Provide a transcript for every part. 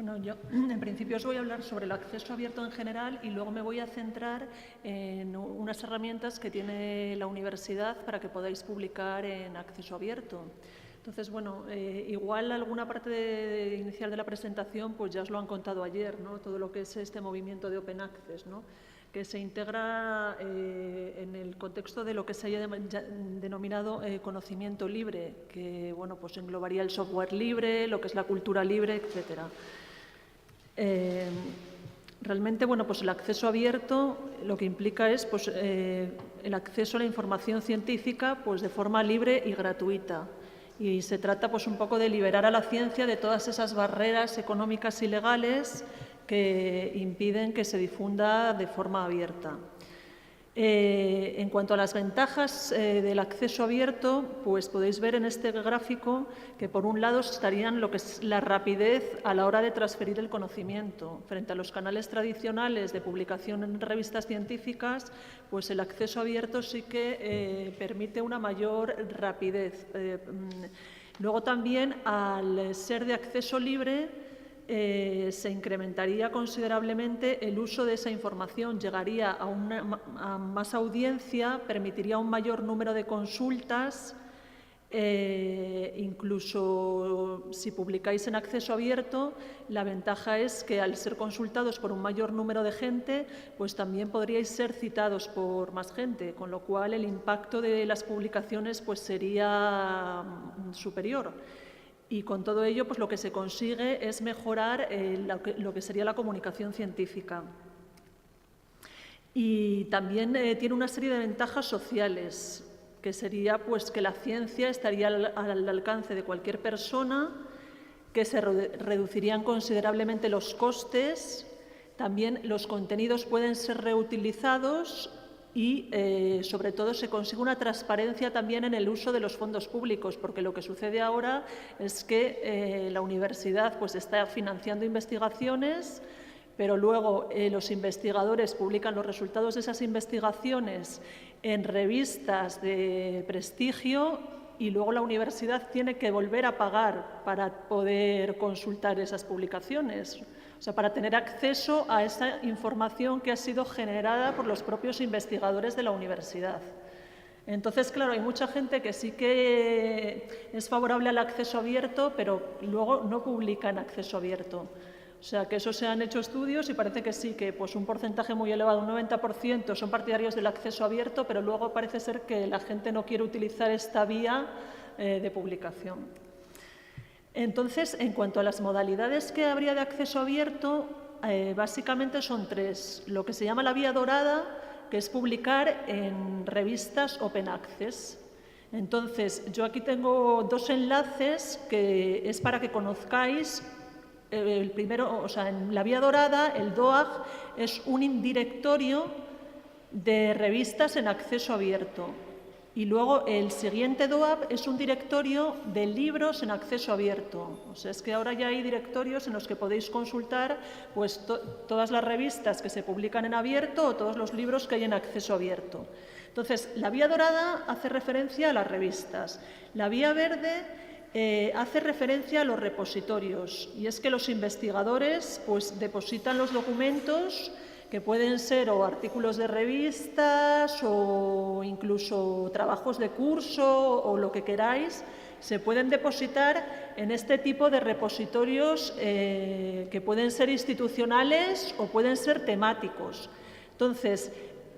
Bueno, yo en principio os voy a hablar sobre el acceso abierto en general y luego me voy a centrar en unas herramientas que tiene la universidad para que podáis publicar en acceso abierto. Entonces, bueno, igual alguna parte inicial de la presentación pues ya os lo han contado ayer, ¿no? Todo lo que es este movimiento de Open Access, ¿no? Que se integra en el contexto de lo que se haya denominado conocimiento libre, que bueno, pues englobaría el software libre, lo que es la cultura libre, etcétera. Realmente, bueno, pues el acceso abierto lo que implica es pues, el acceso a la información científica pues, de forma libre y gratuita. Y se trata pues, un poco de liberar a la ciencia de todas esas barreras económicas y legales que impiden que se difunda de forma abierta. En cuanto a las ventajas del acceso abierto, pues podéis ver en este gráfico que por un lado estarían lo que es la rapidez a la hora de transferir el conocimiento. Frente a los canales tradicionales de publicación en revistas científicas, pues el acceso abierto sí que permite una mayor rapidez. Luego también, al ser de acceso libre, se incrementaría considerablemente el uso de esa información, llegaría a más audiencia, permitiría un mayor número de consultas, incluso si publicáis en acceso abierto, la ventaja es que al ser consultados por un mayor número de gente, pues también podríais ser citados por más gente, con lo cual el impacto de las publicaciones pues sería superior. Y con todo ello, pues lo que se consigue es mejorar lo que sería la comunicación científica. Y también tiene una serie de ventajas sociales, que sería pues, que la ciencia estaría al alcance de cualquier persona, que se reducirían considerablemente los costes, también los contenidos pueden ser reutilizados y, sobre todo, se consigue una transparencia también en el uso de los fondos públicos, porque lo que sucede ahora es que la universidad pues, está financiando investigaciones, pero luego los investigadores publican los resultados de esas investigaciones en revistas de prestigio y luego la universidad tiene que volver a pagar para poder consultar esas publicaciones. O sea, para tener acceso a esa información que ha sido generada por los propios investigadores de la universidad. Entonces, claro, hay mucha gente que sí que es favorable al acceso abierto, pero luego no publica en acceso abierto. O sea, que eso se han hecho estudios y parece que sí, que pues un porcentaje muy elevado, un 90%, son partidarios del acceso abierto, pero luego parece ser que la gente no quiere utilizar esta vía de publicación. Entonces, en cuanto a las modalidades que habría de acceso abierto, básicamente son tres. Lo que se llama la vía dorada, que es publicar en revistas Open Access. Entonces, yo aquí tengo dos enlaces que es para que conozcáis. El primero, o sea, en la vía dorada, el DOAG es un directorio de revistas en acceso abierto. Y luego el siguiente DOAB es un directorio de libros en acceso abierto. O sea, es que ahora ya hay directorios en los que podéis consultar pues, todas las revistas que se publican en abierto o todos los libros que hay en acceso abierto. Entonces, la vía dorada hace referencia a las revistas. La vía verde hace referencia a los repositorios. Y es que los investigadores pues, depositan los documentos que pueden ser o artículos de revistas o incluso trabajos de curso o lo que queráis, se pueden depositar en este tipo de repositorios que pueden ser institucionales o pueden ser temáticos. Entonces,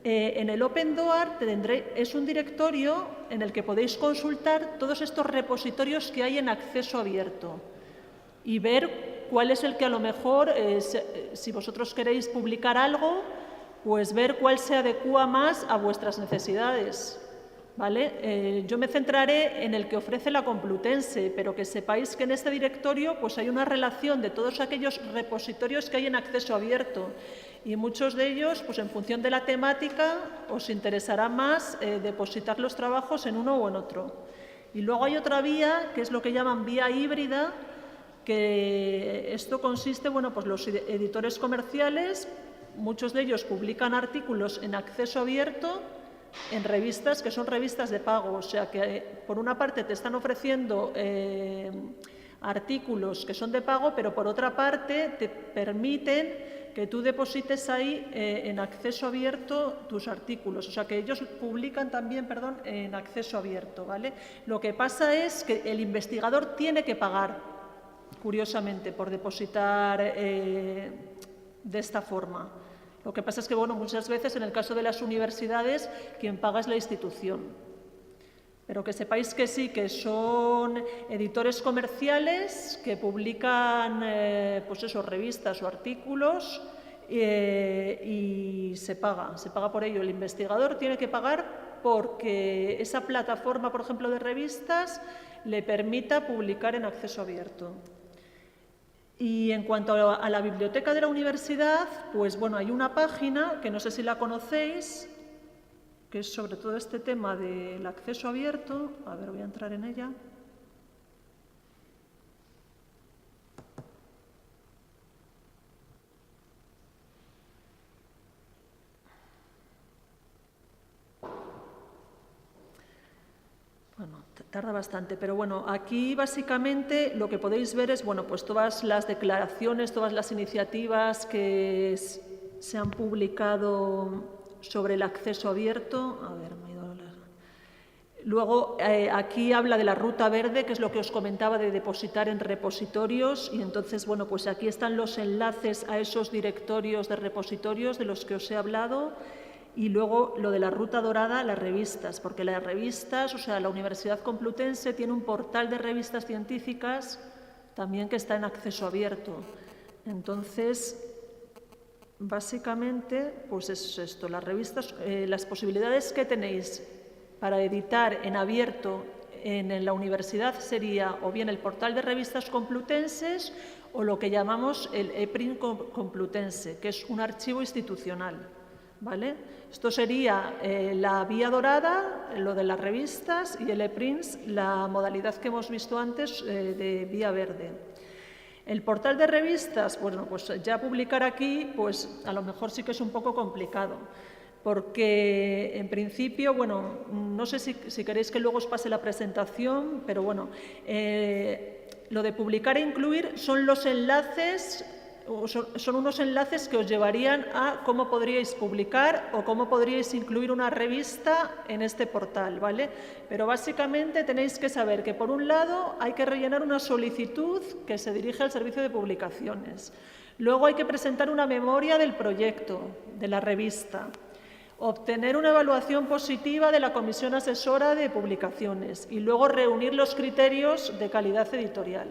en el OpenDoar es un directorio en el que podéis consultar todos estos repositorios que hay en acceso abierto y ver cuál es el que a lo mejor, si vosotros queréis publicar algo, pues ver cuál se adecúa más a vuestras necesidades, ¿vale? Yo me centraré en el que ofrece la Complutense, pero que sepáis que en este directorio pues hay una relación de todos aquellos repositorios que hay en acceso abierto y muchos de ellos, pues en función de la temática, os interesará más depositar los trabajos en uno o en otro. Y luego hay otra vía, que es lo que llaman vía híbrida, que esto consiste, bueno, pues los editores comerciales, muchos de ellos publican artículos en acceso abierto en revistas que son revistas de pago, o sea que por una parte te están ofreciendo artículos que son de pago, pero por otra parte te permiten que tú deposites ahí en acceso abierto tus artículos. O sea, que ellos publican también, perdón, en acceso abierto, ¿vale? Lo que pasa es que el investigador tiene que pagar, curiosamente, por depositar de esta forma. Lo que pasa es que, bueno, muchas veces en el caso de las universidades, quien paga es la institución. Pero que sepáis que sí, que son editores comerciales que publican pues eso, revistas o artículos y se paga por ello. El investigador tiene que pagar porque esa plataforma, por ejemplo, de revistas le permita publicar en acceso abierto. Y en cuanto a la biblioteca de la universidad, pues bueno, hay una página que no sé si la conocéis, que es sobre todo este tema del acceso abierto. A ver, voy a entrar en ella. Bueno, tarda bastante, pero bueno, aquí básicamente lo que podéis ver es, bueno, pues todas las declaraciones, todas las iniciativas que se han publicado sobre el acceso abierto. A ver, me he ido a leer. Luego, aquí habla de la ruta verde, que es lo que os comentaba de depositar en repositorios, y entonces, bueno, pues aquí están los enlaces a esos directorios de repositorios de los que os he hablado. Y luego lo de la ruta dorada, las revistas, porque las revistas, o sea, la Universidad Complutense tiene un portal de revistas científicas también que está en acceso abierto. Entonces, básicamente, pues es esto, las revistas, las posibilidades que tenéis para editar en abierto en la universidad sería o bien el portal de revistas complutenses o lo que llamamos el EPRIN complutense, que es un archivo institucional. ¿Vale? Esto sería la vía dorada, lo de las revistas, y el ePrints, la modalidad que hemos visto antes de vía verde. El portal de revistas, bueno, pues ya publicar aquí, pues a lo mejor sí que es un poco complicado, porque en principio, bueno, no sé si queréis que luego os pase la presentación, pero bueno, lo de publicar e incluir son los enlaces. Son unos enlaces que os llevarían a cómo podríais publicar o cómo podríais incluir una revista en este portal, ¿vale? Pero básicamente tenéis que saber que, por un lado, hay que rellenar una solicitud que se dirige al servicio de publicaciones. Luego hay que presentar una memoria del proyecto, de la revista. Obtener una evaluación positiva de la Comisión Asesora de Publicaciones y luego reunir los criterios de calidad editorial.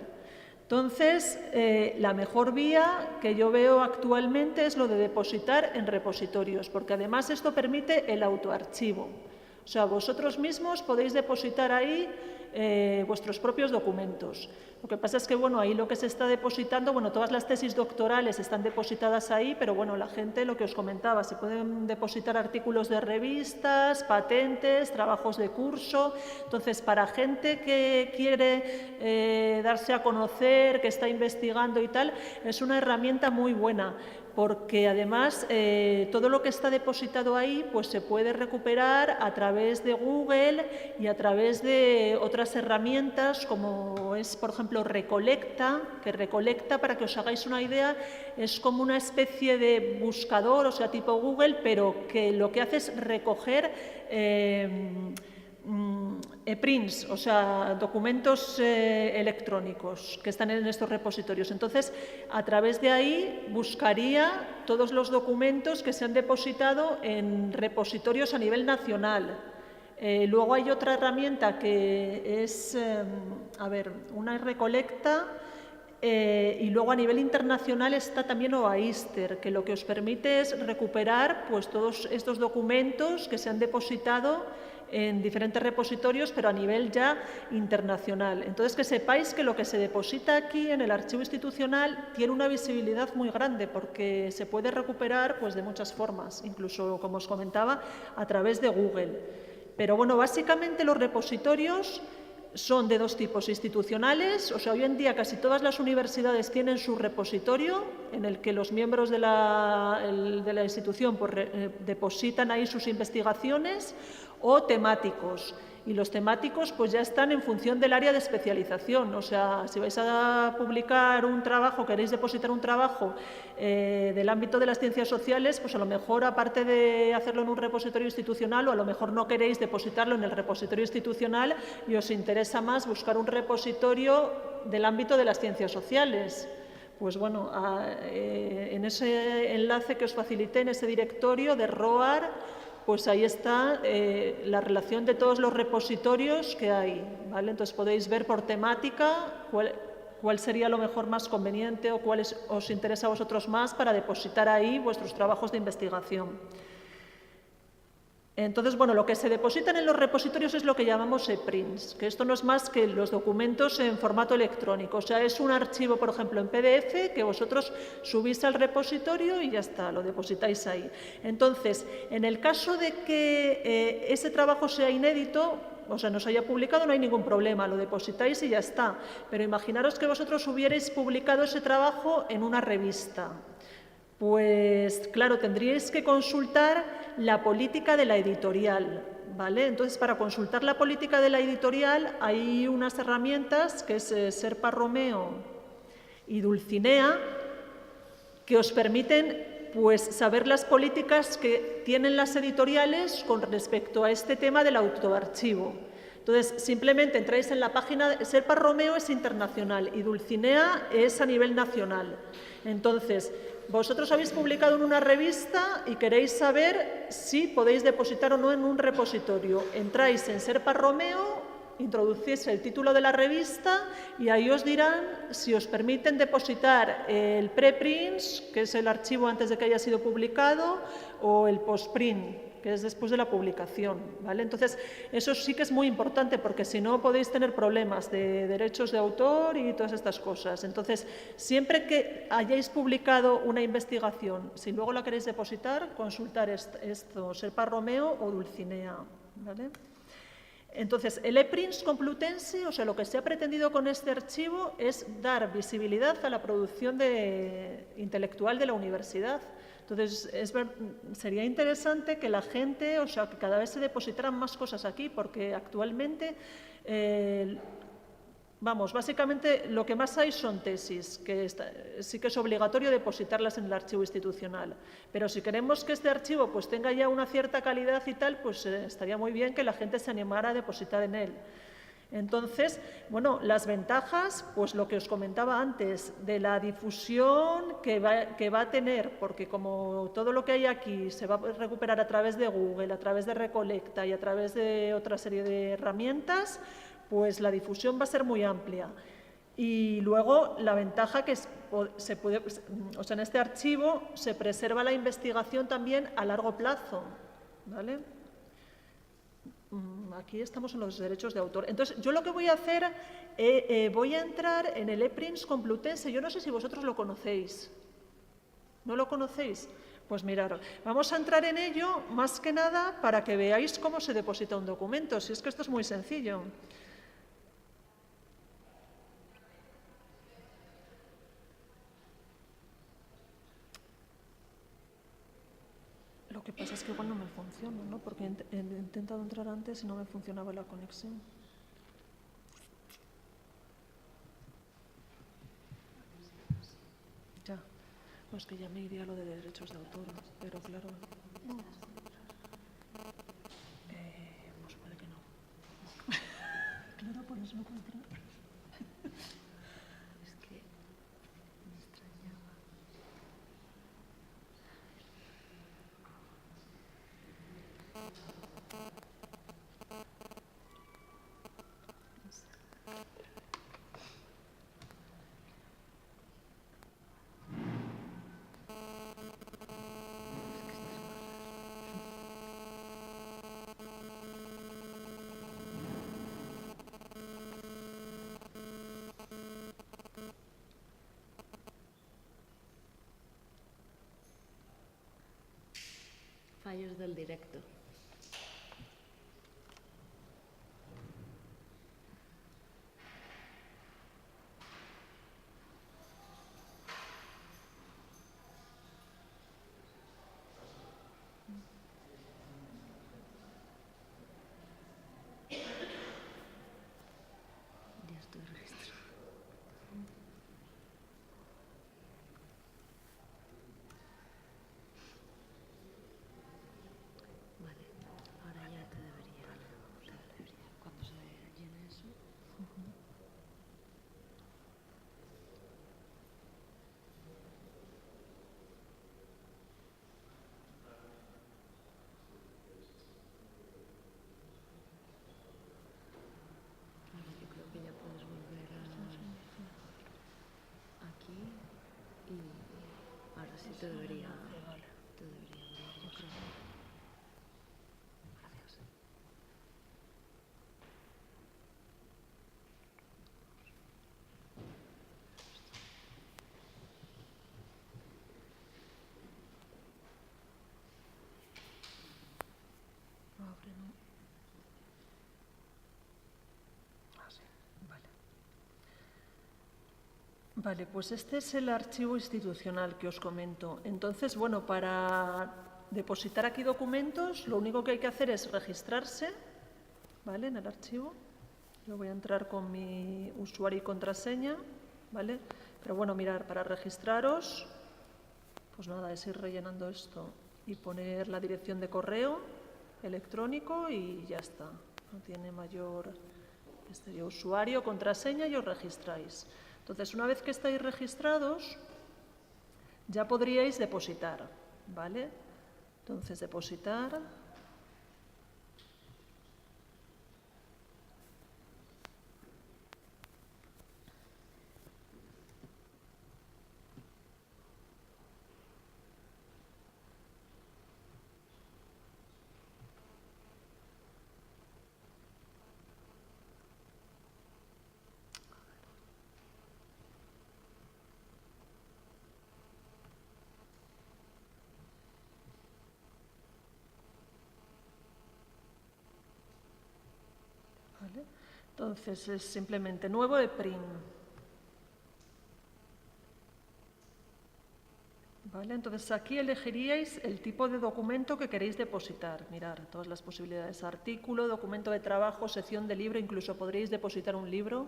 Entonces, la mejor vía que yo veo actualmente es lo de depositar en repositorios, porque además esto permite el autoarchivo. O sea, vosotros mismos podéis depositar ahí vuestros propios documentos. Lo que pasa es que, bueno, ahí lo que se está depositando, bueno, todas las tesis doctorales están depositadas ahí, pero bueno, la gente, lo que os comentaba, se pueden depositar artículos de revistas, patentes, trabajos de curso. Entonces, para gente que quiere darse a conocer, que está investigando y tal, es una herramienta muy buena, porque además todo lo que está depositado ahí pues se puede recuperar a través de Google y a través de otras herramientas como es, por ejemplo, Recolecta, que Recolecta, para que os hagáis una idea, es como una especie de buscador, o sea, tipo Google, pero que lo que hace es recoger prints, o sea, documentos electrónicos que están en estos repositorios. Entonces, a través de ahí buscaría todos los documentos que se han depositado en repositorios a nivel nacional. Luego hay otra herramienta que es, a ver, una es Recolecta, y luego a nivel internacional está también OAISTER, que lo que os permite es recuperar pues, todos estos documentos que se han depositado en diferentes repositorios, pero a nivel ya internacional. Entonces, que sepáis que lo que se deposita aquí en el archivo institucional tiene una visibilidad muy grande, porque se puede recuperar pues, de muchas formas, incluso, como os comentaba, a través de Google. Pero bueno, básicamente los repositorios son de dos tipos: institucionales, o sea, hoy en día casi todas las universidades tienen su repositorio en el que los miembros de la institución pues, depositan ahí sus investigaciones, o temáticos. Y los temáticos pues ya están en función del área de especialización. O sea, si vais a publicar un trabajo, queréis depositar un trabajo del ámbito de las ciencias sociales, pues a lo mejor, aparte de hacerlo en un repositorio institucional, o a lo mejor no queréis depositarlo en el repositorio institucional y os interesa más buscar un repositorio del ámbito de las ciencias sociales. Pues bueno, en ese enlace que os facilité, en ese directorio de ROAR, pues ahí está la relación de todos los repositorios que hay, ¿vale? Entonces podéis ver por temática cuál sería lo mejor más conveniente o cuál os interesa a vosotros más para depositar ahí vuestros trabajos de investigación. Entonces, bueno, lo que se depositan en los repositorios es lo que llamamos EPRINTS, que esto no es más que los documentos en formato electrónico. O sea, es un archivo, por ejemplo, en PDF que vosotros subís al repositorio y ya está, lo depositáis ahí. Entonces, en el caso de que ese trabajo sea inédito, o sea, no se haya publicado, no hay ningún problema, lo depositáis y ya está. Pero imaginaros que vosotros hubierais publicado ese trabajo en una revista. Pues claro, tendríais que consultar la política de la editorial, ¿vale? Entonces, para consultar la política de la editorial hay unas herramientas que es Serpa Romeo y Dulcinea que os permiten pues saber las políticas que tienen las editoriales con respecto a este tema del autoarchivo. Entonces, simplemente entráis en la página, Serpa Romeo es internacional y Dulcinea es a nivel nacional. Entonces, vosotros habéis publicado en una revista y queréis saber si podéis depositar o no en un repositorio. Entráis en Serpa Romeo, introducís el título de la revista y ahí os dirán si os permiten depositar el preprints, que es el archivo antes de que haya sido publicado, o el postprint, que es después de la publicación, ¿vale? Entonces, eso sí que es muy importante porque si no podéis tener problemas de derechos de autor y todas estas cosas. Entonces, siempre que hayáis publicado una investigación, si luego la queréis depositar, consultar esto, Serpa Romeo o Dulcinea, ¿vale? Entonces, el ePrints Complutense, o sea, lo que se ha pretendido con este archivo es dar visibilidad a la producción intelectual de la universidad. Entonces, sería interesante que la gente, o sea, que cada vez se depositaran más cosas aquí, porque actualmente, vamos, básicamente lo que más hay son tesis, que sí que es obligatorio depositarlas en el archivo institucional. Pero si queremos que este archivo pues tenga ya una cierta calidad y tal, pues estaría muy bien que la gente se animara a depositar en él. Entonces, bueno, las ventajas, pues lo que os comentaba antes, de la difusión que va a tener, porque como todo lo que hay aquí se va a recuperar a través de Google, a través de Recolecta y a través de otra serie de herramientas, pues la difusión va a ser muy amplia. Y luego la ventaja que se puede, o sea, en este archivo se preserva la investigación también a largo plazo, ¿vale? Aquí estamos en los derechos de autor. Entonces, yo lo que voy a hacer, voy a entrar en el ePrints Complutense. Yo no sé si vosotros lo conocéis. ¿No lo conocéis? Pues mirad, vamos a entrar en ello más que nada para que veáis cómo se deposita un documento. Si es que esto es muy sencillo. Lo que pasa es que igual no me funciona, ¿no? Porque he intentado entrar antes y no me funcionaba la conexión. Ya, pues que ya me iría a lo de derechos de autor, pero claro, no. Pues puede que no. Claro, por eso no puedo entrar. Es que me extrañaba. Fallos del directo. te debería abrir, yo creo. Gracias. No abre, ¿no? Ah, sí. Vale. Vale, pues este es el archivo institucional que os comento. Entonces, bueno, para depositar aquí documentos, lo único que hay que hacer es registrarse, ¿vale? En el archivo. Yo voy a entrar con mi usuario y contraseña, ¿vale? Pero bueno, mirar, para registraros, pues nada, es ir rellenando esto y poner la dirección de correo electrónico y ya está. No tiene mayor... usuario, contraseña y os registráis. Entonces, una vez que estáis registrados, ya podríais depositar, ¿vale? Entonces, depositar. ¿Vale? Entonces, es simplemente nuevo EPRIN. ¿Vale? Entonces, aquí elegiríais el tipo de documento que queréis depositar. Mirad, todas las posibilidades. Artículo, documento de trabajo, sección de libro, incluso podréis depositar un libro.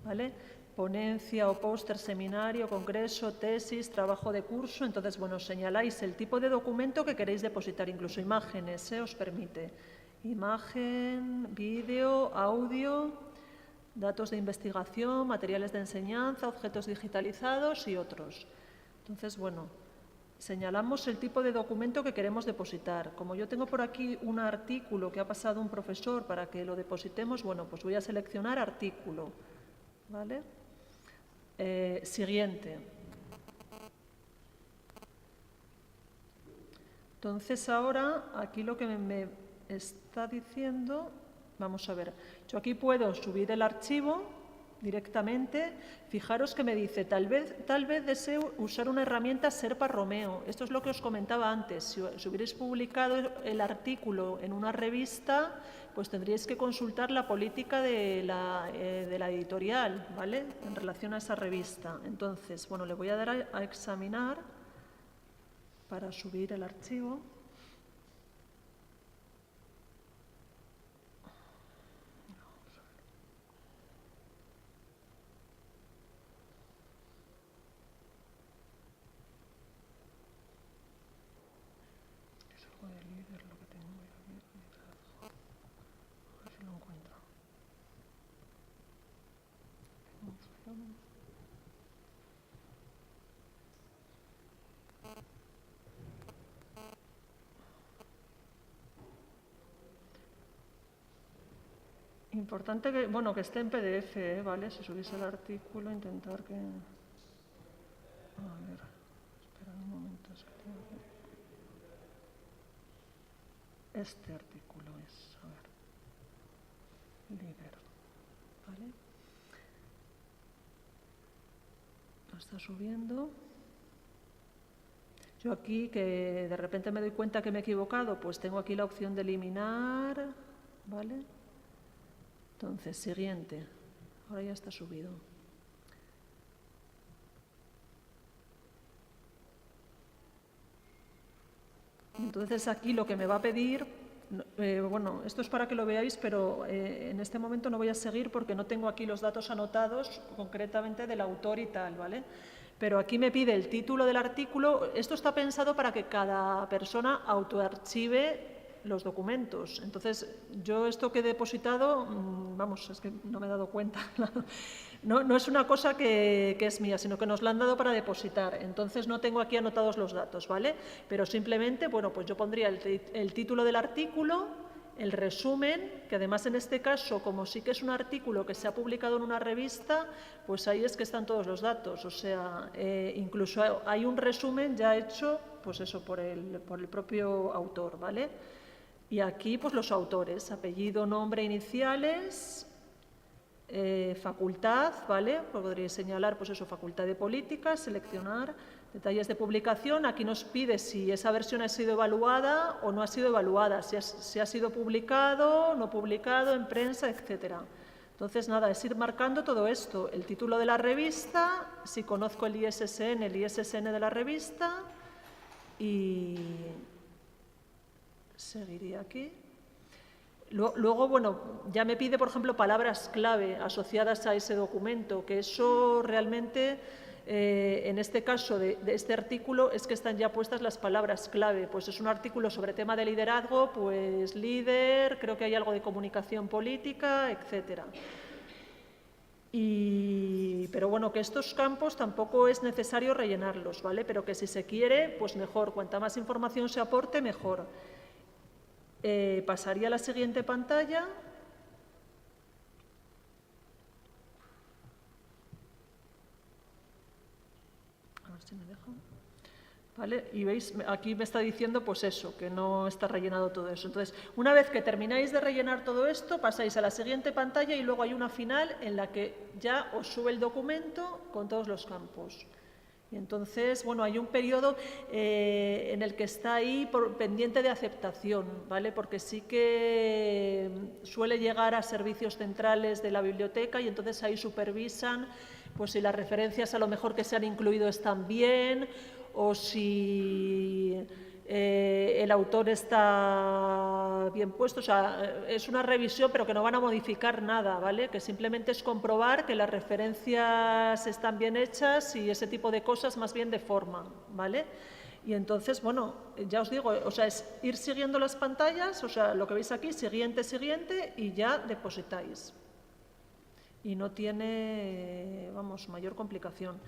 ¿Vale? Ponencia o póster, seminario, congreso, tesis, trabajo de curso. Entonces, bueno, señaláis el tipo de documento que queréis depositar, incluso imágenes, os permite. Imagen, vídeo, audio, datos de investigación, materiales de enseñanza, objetos digitalizados y otros. Entonces, bueno, señalamos el tipo de documento que queremos depositar. Como yo tengo por aquí un artículo que ha pasado un profesor para que lo depositemos, bueno, pues voy a seleccionar artículo. ¿Vale? Siguiente. Entonces ahora aquí lo que me está diciendo, vamos a ver, yo aquí puedo subir el archivo directamente. Fijaros que me dice, tal vez deseo usar una herramienta Sherpa Romeo. Esto es lo que os comentaba antes. Si hubierais publicado el artículo en una revista, pues tendríais que consultar la política de la editorial, ¿vale? En relación a esa revista. Entonces, bueno, le voy a dar a examinar para subir el archivo. Importante que, bueno, que esté en PDF, ¿vale? Si subís el artículo, intentar que... A ver, espera un momento, es que tengo que... Este artículo es, a ver, líder, ¿vale? Lo está subiendo. Yo aquí, que de repente me doy cuenta que me he equivocado, pues tengo aquí la opción de eliminar, ¿vale? Entonces, siguiente. Ahora ya está subido. Entonces, aquí lo que me va a pedir, bueno, esto es para que lo veáis, pero en este momento no voy a seguir porque no tengo aquí los datos anotados concretamente del autor y tal, ¿vale? Pero aquí me pide el título del artículo. Esto está pensado para que cada persona autoarchive los documentos. Entonces, yo esto que he depositado, vamos, es que no me he dado cuenta. No es una cosa que es mía, sino que nos la han dado para depositar. Entonces, no tengo aquí anotados los datos, ¿vale? Pero simplemente, bueno, pues yo pondría el título del artículo el resumen, que además en este caso, como sí que es un artículo que se ha publicado en una revista, pues ahí es que están todos los datos. O sea, incluso hay un resumen ya hecho, pues eso, por el propio autor, ¿vale? Y aquí, pues los autores, apellido, nombre, iniciales, facultad, ¿vale? Podríais señalar, pues eso, facultad de políticas, seleccionar detalles de publicación. Aquí nos pide si esa versión ha sido evaluada o no ha sido evaluada, si ha sido publicado, no publicado, en prensa, etcétera. Entonces, nada, es ir marcando todo esto. El título de la revista, si conozco el ISSN de la revista y seguiría aquí. Luego, bueno, ya me pide, por ejemplo, palabras clave asociadas a ese documento, que eso realmente, en este caso de este artículo, es que están ya puestas las palabras clave. Pues es un artículo sobre tema de liderazgo, pues líder, creo que hay algo de comunicación política, etcétera. Pero bueno, que estos campos tampoco es necesario rellenarlos, ¿vale? Pero que si se quiere, pues mejor. Cuanta más información se aporte, mejor. Pasaría a la siguiente pantalla. A ver si me deja. ¿Vale? Y veis, aquí me está diciendo pues eso, que no está rellenado todo eso. Entonces, una vez que termináis de rellenar todo esto, pasáis a la siguiente pantalla y luego hay una final en la que ya os sube el documento con todos los campos. Y entonces, bueno, hay un periodo en el que está ahí pendiente de aceptación, ¿vale? Porque sí que suele llegar a servicios centrales de la biblioteca y entonces ahí supervisan pues si las referencias a lo mejor que se han incluido están bien o si el autor está bien puesto. O sea, es una revisión, pero que no van a modificar nada, ¿vale? Que simplemente es comprobar que las referencias están bien hechas y ese tipo de cosas más bien de forma, ¿vale? Y entonces, bueno, ya os digo, o sea, es ir siguiendo las pantallas, o sea, lo que veis aquí, siguiente, siguiente, y ya depositáis. Y no tiene, vamos, mayor complicación.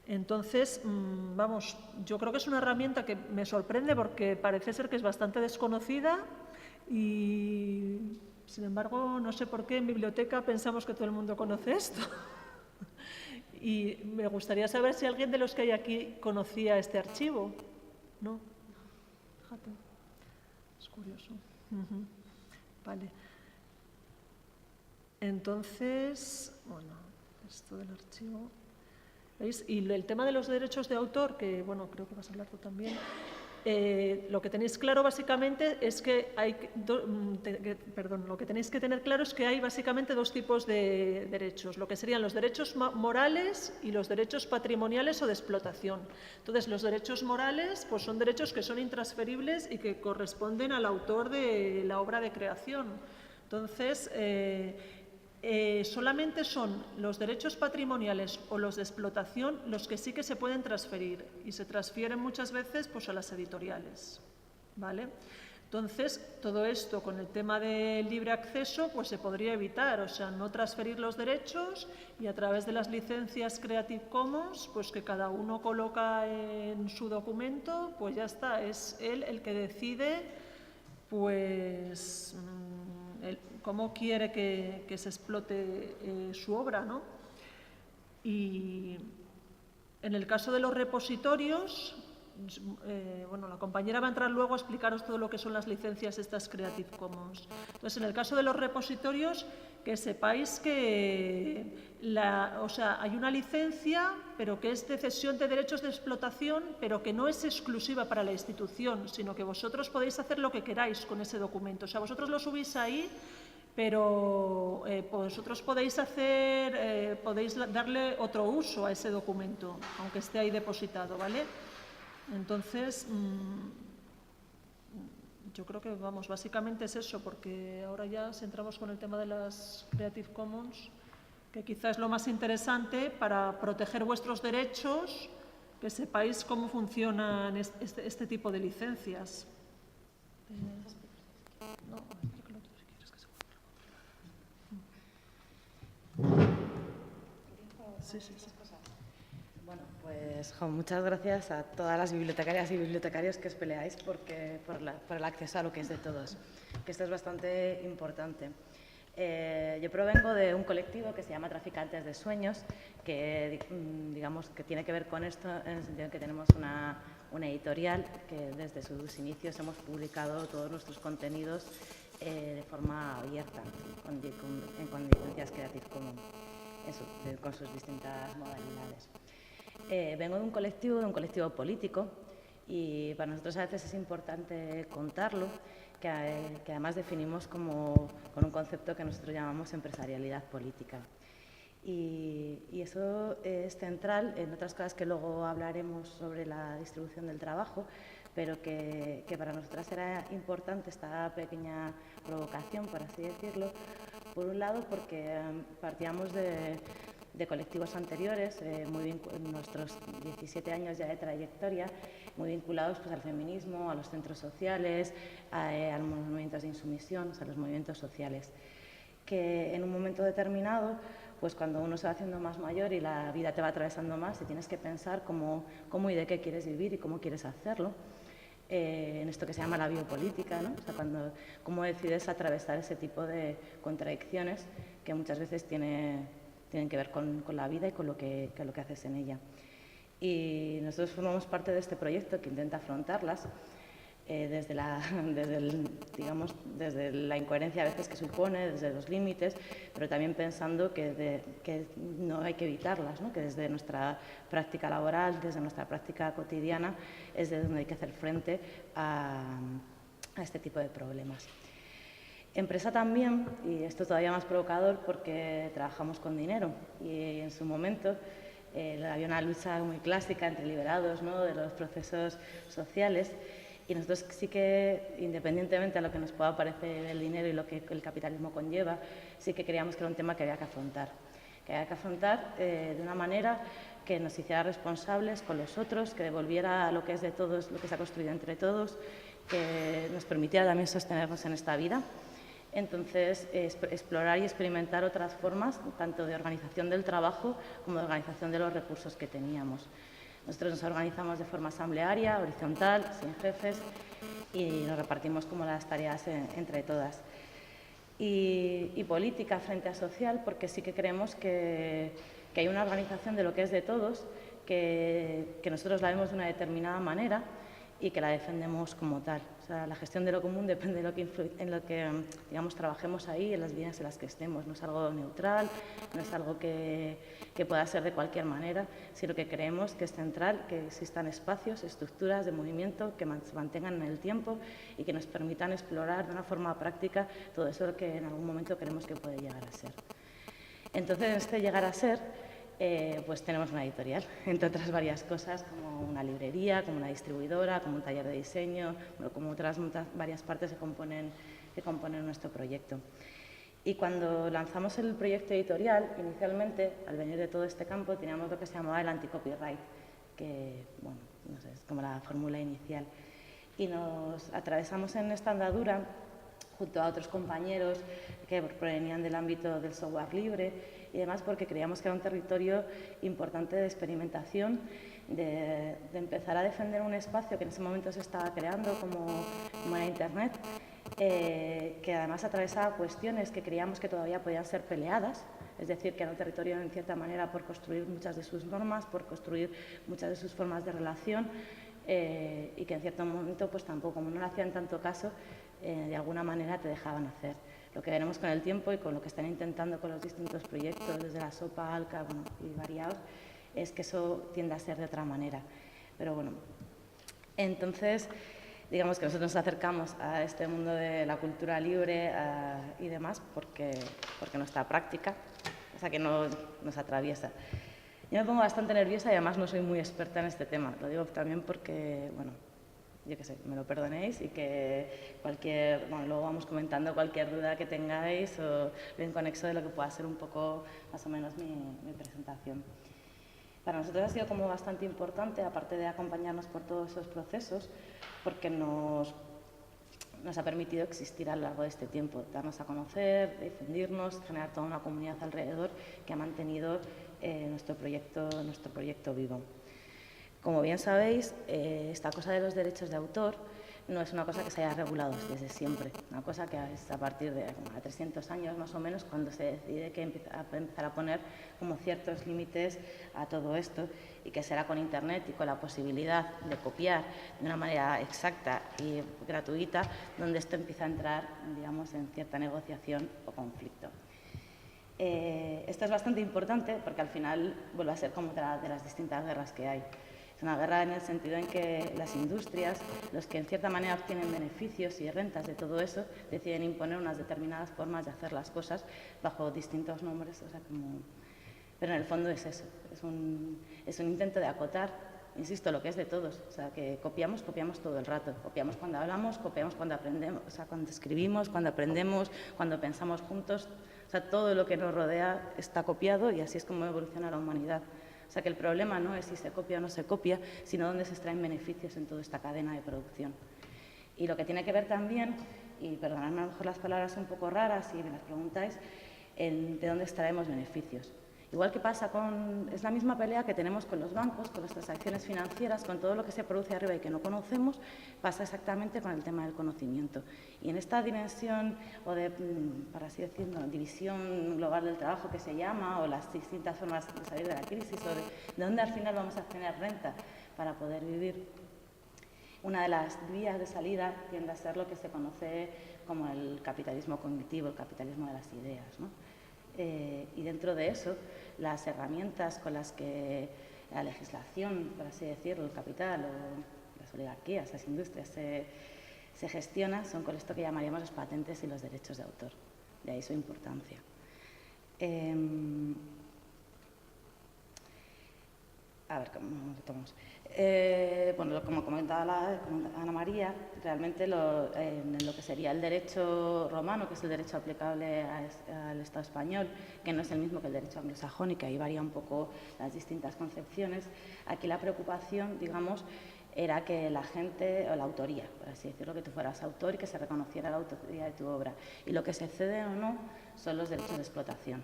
Entonces, vamos, yo creo que es una herramienta que me sorprende porque parece ser que es bastante desconocida y, sin embargo, no sé por qué en biblioteca pensamos que todo el mundo conoce esto. Y me gustaría saber si alguien de los que hay aquí conocía este archivo. ¿No? Fíjate, es curioso. Vale. Entonces, bueno, esto del archivo... ¿Veis? Y el tema de los derechos de autor, que bueno, creo que vas a hablar tú también, lo que tenéis claro básicamente es que hay, lo que tenéis que tener claro es que hay básicamente dos tipos de derechos, lo que serían los derechos morales y los derechos patrimoniales o de explotación. Entonces, los derechos morales pues son derechos que son intransferibles y que corresponden al autor de la obra de creación. Entonces, solamente son los derechos patrimoniales o los de explotación los que sí que se pueden transferir y se transfieren muchas veces pues, a las editoriales, ¿vale? Entonces, todo esto con el tema del libre acceso pues se podría evitar, o sea, no transferir los derechos y a través de las licencias Creative Commons, pues que cada uno coloca en su documento, pues ya está, es él el que decide pues cómo quiere que se explote su obra, ¿no? Y en el caso de los repositorios, bueno, la compañera va a entrar luego a explicaros todo lo que son las licencias estas Creative Commons. Entonces, en el caso de los repositorios, que sepáis que o sea, hay una licencia, pero que es de cesión de derechos de explotación, pero que no es exclusiva para la institución, sino que vosotros podéis hacer lo que queráis con ese documento. O sea, vosotros lo subís ahí, pero vosotros podéis podéis darle otro uso a ese documento, aunque esté ahí depositado, ¿vale? Entonces, yo creo que, vamos, básicamente es eso, porque ahora ya si entramos con el tema de las Creative Commons, que quizás es lo más interesante para proteger vuestros derechos, que sepáis cómo funcionan este tipo de licencias. No, espera que lo otro, si quieres que se pueda. Sí. Bueno, Pues muchas gracias a todas las bibliotecarias y bibliotecarios que os peleáis por el acceso a lo que es de todos, que esto es bastante importante. Yo provengo de un colectivo que se llama Traficantes de Sueños, que digamos que tiene que ver con esto en el sentido de que tenemos una editorial que desde sus inicios hemos publicado todos nuestros contenidos de forma abierta, con licencias Creative Commons, con sus distintas modalidades. Vengo de un colectivo político, y para nosotros a veces es importante contarlo, que además definimos con un concepto que nosotros llamamos empresarialidad política. Y eso es central en otras cosas que luego hablaremos sobre la distribución del trabajo, pero que para nosotras era importante esta pequeña provocación, por así decirlo. Por un lado, porque partíamos de colectivos anteriores, nuestros 17 años ya de trayectoria, muy vinculados pues, al feminismo, a los centros sociales, a los movimientos de insumisión, a los movimientos sociales, que en un momento determinado, pues cuando uno se va haciendo más mayor y la vida te va atravesando más y tienes que pensar cómo y de qué quieres vivir y cómo quieres hacerlo, en esto que se llama la biopolítica, ¿no? O sea, cómo decides atravesar ese tipo de contradicciones que muchas veces tienen que ver con la vida y con lo que haces en ella. Y nosotros formamos parte de este proyecto que intenta afrontarlas desde la incoherencia a veces que supone, desde los límites, pero también pensando que no hay que evitarlas, ¿no? Que desde nuestra práctica laboral, desde nuestra práctica cotidiana, es de donde hay que hacer frente a este tipo de problemas. Empresa también, y esto es todavía más provocador porque trabajamos con dinero, y en su momento había una lucha muy clásica entre liberados, ¿no? De los procesos sociales, y nosotros sí que, independientemente de lo que nos pueda parecer el dinero y lo que el capitalismo conlleva, sí que creíamos que era un tema que había que afrontar. De una manera que nos hiciera responsables con los otros, que devolviera lo que es de todos, lo que se ha construido entre todos, que nos permitiera también sostenernos en esta vida. Entonces, explorar y experimentar otras formas, tanto de organización del trabajo como de organización de los recursos que teníamos. Nosotros nos organizamos de forma asamblearia, horizontal, sin jefes, y nos repartimos como las tareas entre todas. Y política frente a social, porque sí que creemos que hay una organización de lo que es de todos, que nosotros la vemos de una determinada manera y que la defendemos como tal. O sea, la gestión de lo común depende de en lo que digamos, trabajemos ahí, en las líneas en las que estemos. No es algo neutral, no es algo que pueda ser de cualquier manera, sino que creemos que es central que existan espacios, estructuras de movimiento que se mantengan en el tiempo y que nos permitan explorar de una forma práctica todo eso que en algún momento creemos que puede llegar a ser. Entonces, en este llegar a ser, pues tenemos una editorial, entre otras varias cosas, como una librería, como una distribuidora, como un taller de diseño, como otras varias partes que componen nuestro proyecto. Y cuando lanzamos el proyecto editorial, inicialmente, al venir de todo este campo, teníamos lo que se llamaba el anti-copyright, que, bueno, no sé, es como la fórmula inicial. Y nos atravesamos en esta andadura junto a otros compañeros que provenían del ámbito del software libre y demás, porque creíamos que era un territorio importante de experimentación, de empezar a defender un espacio que en ese momento se estaba creando como era Internet, que además atravesaba cuestiones que creíamos que todavía podían ser peleadas, es decir, que era un territorio en cierta manera por construir muchas de sus normas, por construir muchas de sus formas de relación, y que en cierto momento pues tampoco, como no le hacían tanto caso, de alguna manera te dejaban hacer. Lo que veremos con el tiempo y con lo que están intentando con los distintos proyectos, desde la SOPA, ALCA y variados, es que eso tiende a ser de otra manera. Pero bueno, entonces, digamos que nosotros nos acercamos a este mundo de la cultura libre y demás porque nuestra práctica, o sea, que no nos atraviesa. Yo me pongo bastante nerviosa y además no soy muy experta en este tema. Lo digo también porque, bueno, yo qué sé, me lo perdonéis y que luego vamos comentando cualquier duda que tengáis o lo inconexo de lo que pueda ser un poco más o menos mi presentación. Para nosotros ha sido como bastante importante, aparte de acompañarnos por todos esos procesos, porque nos ha permitido existir a lo largo de este tiempo, darnos a conocer, difundirnos, generar toda una comunidad alrededor que ha mantenido nuestro proyecto vivo. Como bien sabéis, esta cosa de los derechos de autor no es una cosa que se haya regulado desde siempre, una cosa que es a partir de 300 años más o menos cuando se decide que empezar a poner como ciertos límites a todo esto, y que será con Internet y con la posibilidad de copiar de una manera exacta y gratuita, donde esto empieza a entrar, digamos, en cierta negociación o conflicto. Esto es bastante importante porque al final vuelve a ser como otra de las distintas guerras que hay. Es una guerra en el sentido en que las industrias, los que en cierta manera obtienen beneficios y rentas de todo eso, deciden imponer unas determinadas formas de hacer las cosas bajo distintos nombres. O sea, pero en el fondo es eso, es un intento de acotar, insisto, lo que es de todos. O sea, que copiamos todo el rato. Copiamos cuando hablamos, copiamos cuando aprendemos, o sea, cuando escribimos, cuando aprendemos, cuando pensamos juntos. O sea, todo lo que nos rodea está copiado y así es como evoluciona la humanidad. O sea, que el problema no es si se copia o no se copia, sino dónde se extraen beneficios en toda esta cadena de producción. Y lo que tiene que ver también, y perdonadme a lo mejor las palabras un poco raras si me las preguntáis, de dónde extraemos beneficios. Igual que pasa es la misma pelea que tenemos con los bancos, con las transacciones financieras, con todo lo que se produce arriba y que no conocemos, pasa exactamente con el tema del conocimiento. Y en esta dimensión, o de, para así decirlo, división global del trabajo que se llama, o las distintas formas de salir de la crisis, o de dónde al final vamos a tener renta para poder vivir, una de las vías de salida tiende a ser lo que se conoce como el capitalismo cognitivo, el capitalismo de las ideas, ¿no? Y dentro de eso, las herramientas con las que la legislación, por así decirlo, el capital o las oligarquías, las industrias se gestionan son con esto que llamaríamos los patentes y los derechos de autor. De ahí su importancia. A ver, ¿cómo retomamos? Bueno, como comentaba Ana María, realmente en lo que sería el derecho romano, que es el derecho aplicable al Estado español, que no es el mismo que el derecho anglosajón y que ahí varía un poco las distintas concepciones, aquí la preocupación, digamos, era que la gente, o la autoría, por así decirlo, que tú fueras autor y que se reconociera la autoría de tu obra. Y lo que se cede o no son los derechos de explotación.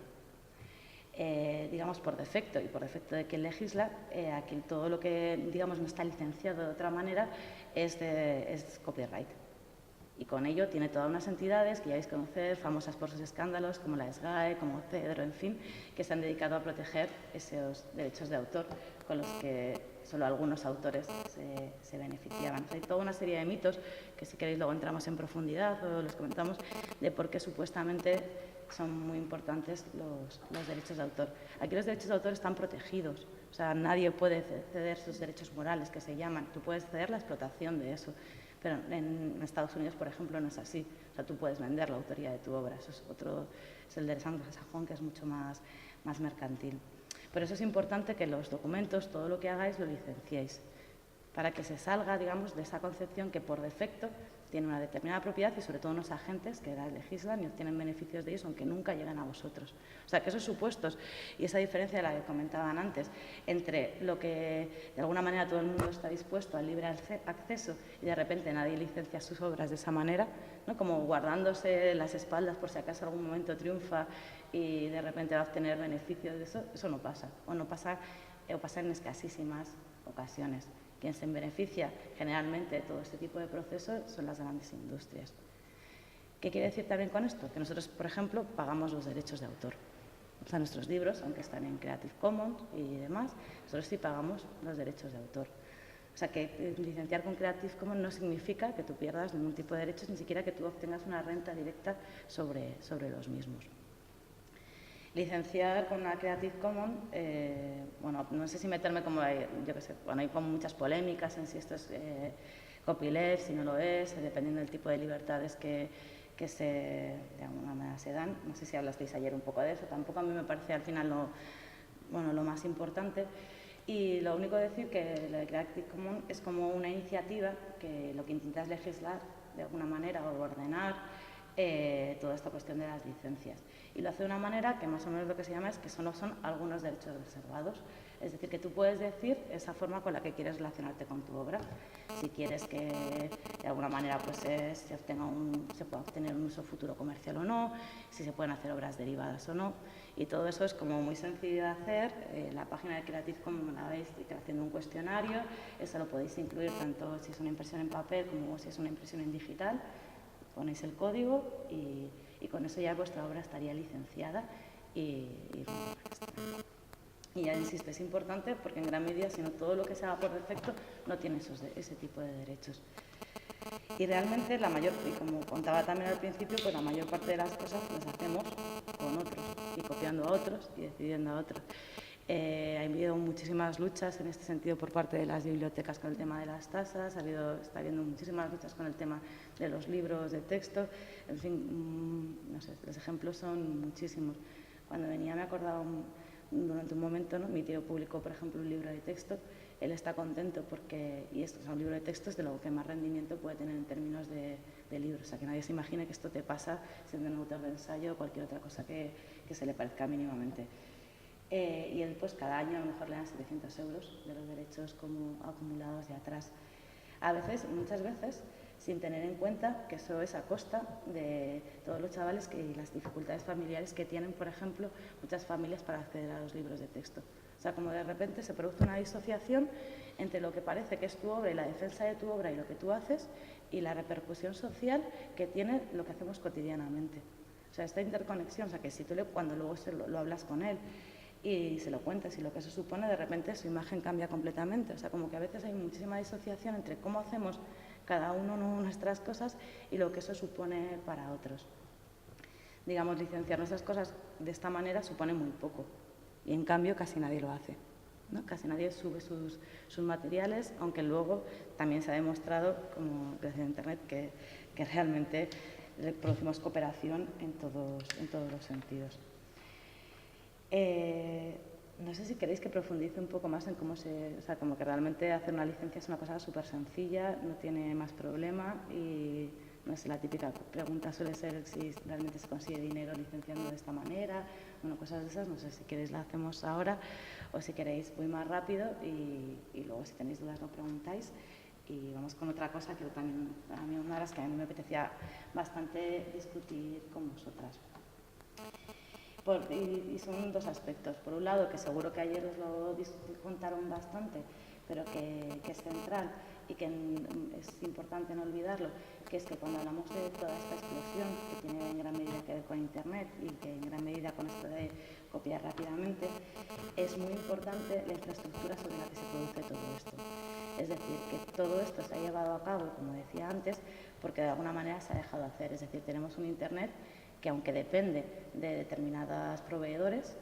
Digamos por defecto, y por defecto de quien legisla, aquí todo lo que, digamos, no está licenciado de otra manera es copyright. Y con ello tiene todas unas entidades que ya vais a conocer, famosas por sus escándalos, como la SGAE, como Cedro, en fin, que se han dedicado a proteger esos derechos de autor con los que solo algunos autores se beneficiaban. Hay toda una serie de mitos que, si queréis, luego entramos en profundidad o los comentamos, de por qué supuestamente son muy importantes los derechos de autor. Aquí los derechos de autor están protegidos, o sea, nadie puede ceder sus derechos morales, que se llaman. Tú puedes ceder la explotación de eso, pero en Estados Unidos, por ejemplo, no es así. O sea, tú puedes vender la autoría de tu obra. Eso es el derecho anglosajón, que es mucho más mercantil. Por eso es importante que los documentos, todo lo que hagáis, lo licenciéis, para que se salga, digamos, de esa concepción que por defecto tiene una determinada propiedad y sobre todo unos agentes que legislan y obtienen beneficios de ellos, aunque nunca lleguen a vosotros. O sea, que esos supuestos y esa diferencia de la que comentaban antes entre lo que de alguna manera todo el mundo está dispuesto al libre acceso y de repente nadie licencia sus obras de esa manera, ¿no? Como guardándose las espaldas por si acaso algún momento triunfa y de repente va a obtener beneficios de eso, eso no pasa. O pasa en escasísimas ocasiones. Quien se beneficia generalmente de todo este tipo de procesos son las grandes industrias. ¿Qué quiere decir también con esto? Que nosotros, por ejemplo, pagamos los derechos de autor. O sea, nuestros libros, aunque están en Creative Commons y demás, nosotros sí pagamos los derechos de autor. O sea, que licenciar con Creative Commons no significa que tú pierdas ningún tipo de derechos, ni siquiera que tú obtengas una renta directa sobre los mismos. Licenciar con una Creative Commons, bueno, no sé si meterme como, yo qué sé, bueno, hay como muchas polémicas en si esto es copyleft, si no lo es, dependiendo del tipo de libertades que de alguna manera se dan. No sé si hablasteis ayer un poco de eso, tampoco a mí me parece al final lo más importante. Y lo único decir que la Creative Commons es como una iniciativa que lo que intenta es legislar de alguna manera o ordenar toda esta cuestión de las licencias. Y lo hace de una manera que más o menos lo que se llama es que solo son algunos derechos reservados. Es decir, que tú puedes decir esa forma con la que quieres relacionarte con tu obra. Si quieres que de alguna manera pues, se pueda obtener un uso futuro comercial o no, si se pueden hacer obras derivadas o no. Y todo eso es como muy sencillo de hacer. La página de Creative Commons la veis haciendo un cuestionario. Eso lo podéis incluir tanto si es una impresión en papel como si es una impresión en digital. Ponéis el código y con eso ya vuestra obra estaría licenciada y ya insisto, es importante porque en gran medida, si no todo lo que se haga por defecto no tiene ese tipo de derechos. Y realmente y como contaba también al principio, pues la mayor parte de las cosas las hacemos con otros y copiando a otros y decidiendo a otros. Ha habido muchísimas luchas en este sentido por parte de las bibliotecas con el tema de las tasas, está habiendo muchísimas luchas con el tema de los libros de texto, en fin, no sé, los ejemplos son muchísimos. Cuando venía me acordaba durante un momento, ¿no? Mi tío publicó, por ejemplo, un libro de texto, él está contento porque, y esto es un libro de texto, es de lo que más rendimiento puede tener en términos de libros, o sea, que nadie se imagine que esto te pasa siendo un autor de ensayo o cualquier otra cosa que se le parezca mínimamente. Y él pues cada año a lo mejor le dan 700 euros de los derechos como acumulados de atrás. Muchas veces, sin tener en cuenta que eso es a costa de todos los chavales y las dificultades familiares que tienen, por ejemplo, muchas familias para acceder a los libros de texto. O sea, como de repente se produce una disociación entre lo que parece que es tu obra y la defensa de tu obra y lo que tú haces y la repercusión social que tiene lo que hacemos cotidianamente. O sea, esta interconexión, o sea, que si tú cuando luego lo hablas con él y se lo cuentas y lo que eso supone, de repente su imagen cambia completamente. O sea, como que a veces hay muchísima disociación entre cómo hacemos cada uno nuestras cosas y lo que eso supone para otros. Digamos, licenciar nuestras cosas de esta manera supone muy poco y en cambio casi nadie lo hace, ¿no? Casi nadie sube sus materiales, aunque luego también se ha demostrado, como gracias a Internet, que realmente producimos cooperación en todos los sentidos. No sé si queréis que profundice un poco más en cómo o sea, como que realmente hacer una licencia es una cosa súper sencilla, no tiene más problema y no sé, la típica pregunta suele ser si realmente se consigue dinero licenciando de esta manera, bueno, cosas de esas, no sé si queréis la hacemos ahora o si queréis voy más rápido y luego si tenéis dudas lo preguntáis y vamos con otra cosa que también a mí una de las que a mí me apetecía bastante discutir con vosotras. Y son dos aspectos. Por un lado, que seguro que ayer os lo contaron bastante, pero que es central y que es importante no olvidarlo, que es que cuando hablamos de toda esta explosión que tiene en gran medida que ver con Internet y que en gran medida con esto de copiar rápidamente, es muy importante la infraestructura sobre la que se produce todo esto. Es decir, que todo esto se ha llevado a cabo, como decía antes, porque de alguna manera se ha dejado hacer. Es decir, tenemos un Internet que aunque depende de determinados proveedores,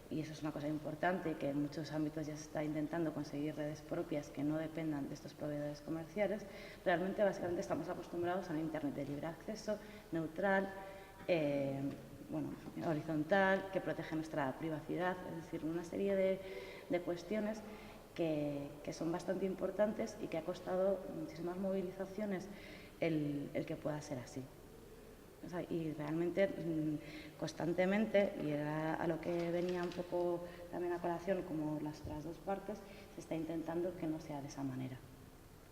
y eso es una cosa importante y que en muchos ámbitos ya se está intentando conseguir redes propias que no dependan de estos proveedores comerciales, realmente básicamente estamos acostumbrados a un Internet de libre acceso, neutral, horizontal, que protege nuestra privacidad, es decir, una serie de cuestiones que son bastante importantes y que ha costado muchísimas movilizaciones el que pueda ser así. O sea, y realmente constantemente, y era a lo que venía un poco también a colación como las otras dos partes, se está intentando que no sea de esa manera.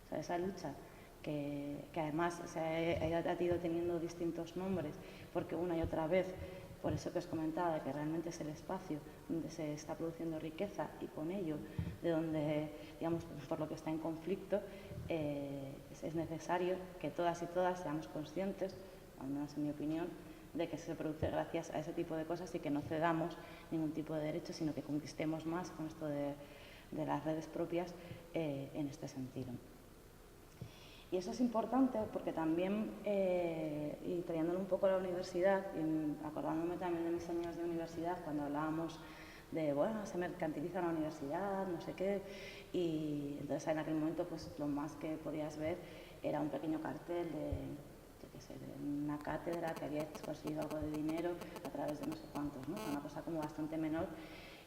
O sea, esa lucha que además se ha ido teniendo distintos nombres, porque una y otra vez, por eso que os comentaba, que realmente es el espacio donde se está produciendo riqueza y con ello de donde, digamos, por lo que está en conflicto, es necesario que todas y todas seamos conscientes, al menos en mi opinión, de que se produce gracias a ese tipo de cosas y que no cedamos ningún tipo de derecho, sino que conquistemos más con esto de las redes propias en este sentido. Y eso es importante porque también, y trayéndolo un poco a la universidad, y acordándome también de mis años de universidad, cuando hablábamos de, bueno, se mercantiliza la universidad, no sé qué, y entonces en aquel momento pues lo más que podías ver era un pequeño cartel de una cátedra que había conseguido algo de dinero a través de no sé cuántos, ¿no? Una cosa como bastante menor.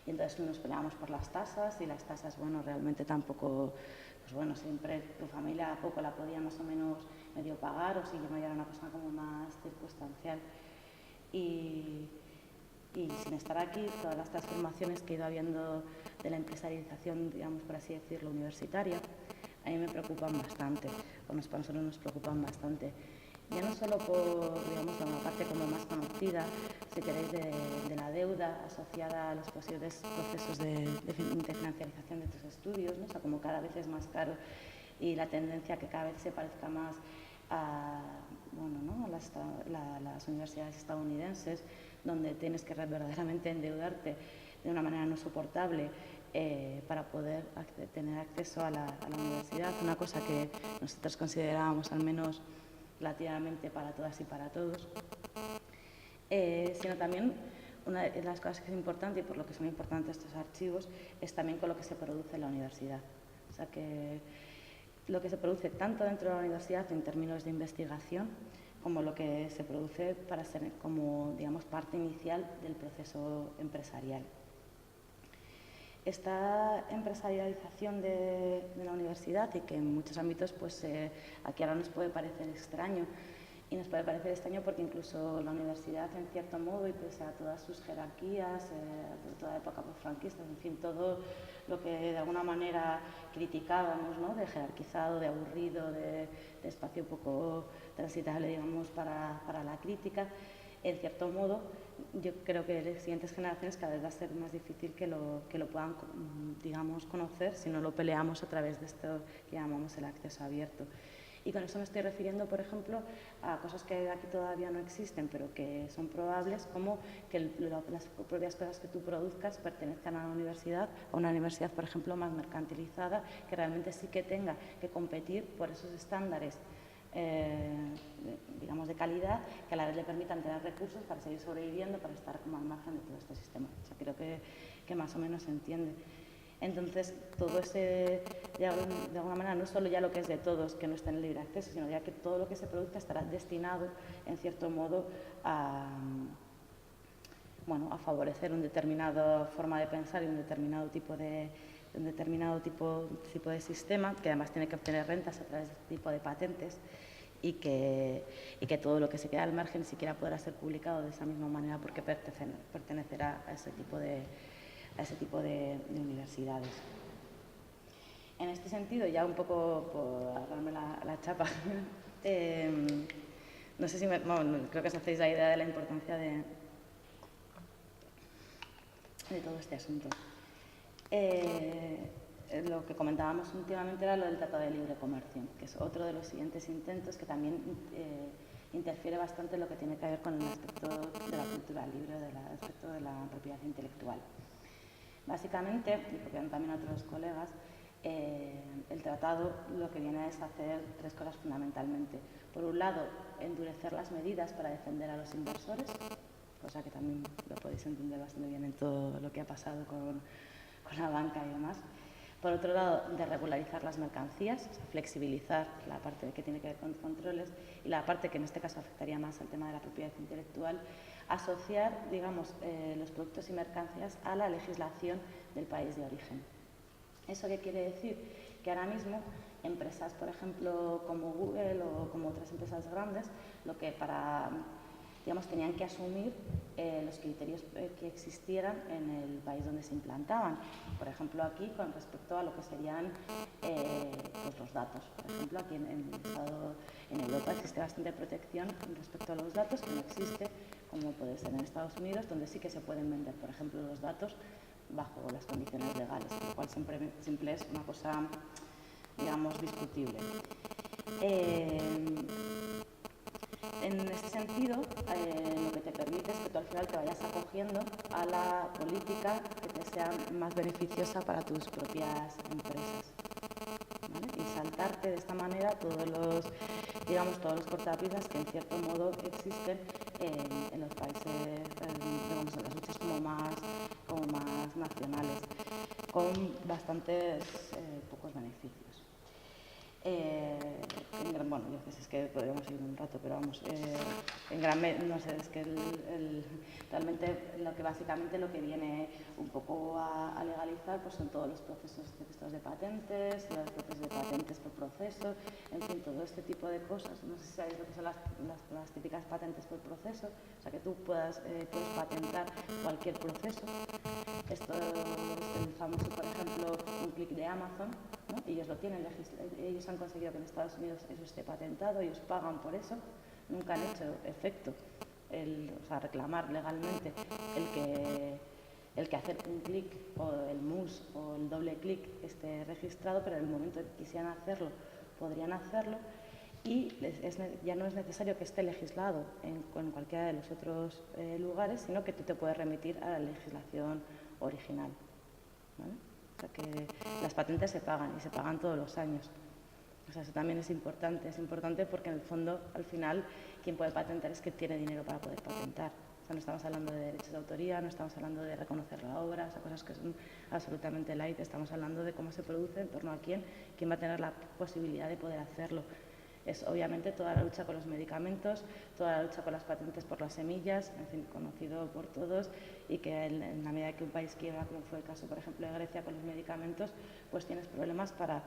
Y entonces nos peleamos por las tasas y las tasas, bueno, realmente tampoco, pues bueno, siempre tu familia a poco la podía más o menos medio pagar o si no ya era una cosa como más circunstancial. Y Y sin estar aquí, todas las transformaciones que he ido habiendo de la empresarialización, digamos, por así decirlo, universitaria, a mí me preocupan bastante, o para nosotros nos preocupan bastante. Ya no solo por, digamos, una parte como más conocida, si queréis, de la deuda asociada a los posibles procesos de financiarización de tus estudios, ¿no? O sea, como cada vez es más caro y la tendencia a que cada vez se parezca más a, bueno, ¿no? a las universidades estadounidenses, donde tienes que verdaderamente endeudarte de una manera no soportable para poder tener acceso a la universidad, una cosa que nosotros considerábamos al menos relativamente para todas y para todos, sino también una de las cosas que es importante y por lo que son importantes estos archivos es también con lo que se produce en la universidad. O sea, que lo que se produce tanto dentro de la universidad en términos de investigación como lo que se produce para ser como, digamos, parte inicial del proceso empresarial. Esta empresarialización de la universidad y que en muchos ámbitos pues, aquí ahora nos puede parecer extraño y nos puede parecer extraño porque incluso la universidad en cierto modo y pese a todas sus jerarquías, toda la época franquista, en fin, todo lo que de alguna manera criticábamos, ¿no? De jerarquizado, de aburrido, de espacio poco transitable, digamos, para la crítica, en cierto modo, yo creo que las siguientes generaciones cada vez va a ser más difícil que lo puedan, digamos, conocer si no lo peleamos a través de esto que llamamos el acceso abierto. Y con eso me estoy refiriendo, por ejemplo, a cosas que aquí todavía no existen, pero que son probables, como que las propias cosas que tú produzcas pertenezcan a una universidad, por ejemplo, más mercantilizada, que realmente sí que tenga que competir por esos estándares digamos, de calidad, que a la vez le permitan tener recursos para seguir sobreviviendo, para estar como al margen de todo este sistema. O sea, creo que más o menos se entiende. Entonces, todo ese, de alguna manera, no solo ya lo que es de todos, que no está en el libre acceso, sino ya que todo lo que se produzca estará destinado, en cierto modo, a favorecer una determinada forma de pensar y un determinado tipo de sistema, que además tiene que obtener rentas a través de este tipo de patentes y que todo lo que se queda al margen ni siquiera podrá ser publicado de esa misma manera porque pertenecerá a ese tipo de universidades. En este sentido, ya un poco por agarrarme la chapa, no sé si creo que os hacéis la idea de la importancia de todo este asunto. Lo que comentábamos últimamente era lo del Tratado de Libre Comercio, que es otro de los siguientes intentos que también interfiere bastante en lo que tiene que ver con el aspecto de la cultura libre, del aspecto de la propiedad intelectual. Básicamente, y porque también otros colegas, el tratado lo que viene es hacer tres cosas fundamentalmente. Por un lado, endurecer las medidas para defender a los inversores, cosa que también lo podéis entender bastante bien en todo lo que ha pasado con la banca y demás. Por otro lado, de regularizar las mercancías, o sea, flexibilizar la parte que tiene que ver con controles y la parte que en este caso afectaría más al tema de la propiedad intelectual, asociar, digamos, los productos y mercancías a la legislación del país de origen. ¿Eso qué quiere decir? Que ahora mismo empresas, por ejemplo, como Google o como otras empresas grandes, lo que tenían que asumir los criterios que existieran en el país donde se implantaban. Por ejemplo, aquí, con respecto a lo que serían pues los datos. Por ejemplo, aquí en Europa existe bastante protección respecto a los datos, que no existe, como puede ser en Estados Unidos, donde sí que se pueden vender, por ejemplo, los datos bajo las condiciones legales, lo cual siempre es una cosa, digamos, discutible. En este sentido, lo que te permite es que tú al final te vayas acogiendo a la política que te sea más beneficiosa para tus propias empresas, ¿vale? Y saltarte de esta manera todos los cortapisas que en cierto modo existen en los países, digamos, en las luchas como más nacionales, con bastantes pocos beneficios. En gran bueno, yo sé, es que podríamos ir un rato, pero vamos, no sé, es que realmente básicamente lo que viene un poco a legalizar pues son todos los procesos de patentes, los procesos de patentes por proceso, en fin, todo este tipo de cosas. No sé si sabéis lo que son las típicas patentes por proceso, o sea, que tú puedes patentar cualquier proceso. Esto es el famoso, por ejemplo, un clic de Amazon, ¿no? Ellos lo tienen, ellos han conseguido que en Estados Unidos eso esté patentado, ellos pagan por eso, nunca han hecho efecto, o sea, reclamar legalmente el que hacer un clic o el mus o el doble clic esté registrado, pero en el momento que quisieran hacerlo, podrían hacerlo y ya no es necesario que esté legislado en cualquiera de los otros lugares, sino que tú te puedes remitir a la legislación original, ¿vale? O sea que las patentes se pagan y se pagan todos los años. O sea, eso también es importante porque en el fondo, al final, quien puede patentar es que tiene dinero para poder patentar. O sea, no estamos hablando de derechos de autoría, no estamos hablando de reconocer la obra, o sea, cosas que son absolutamente light, estamos hablando de cómo se produce, en torno a quién va a tener la posibilidad de poder hacerlo. Es obviamente toda la lucha con los medicamentos, toda la lucha con las patentes por las semillas, en fin, conocido por todos, y que en la medida que un país quiebra, como fue el caso, por ejemplo, de Grecia con los medicamentos, pues tienes problemas para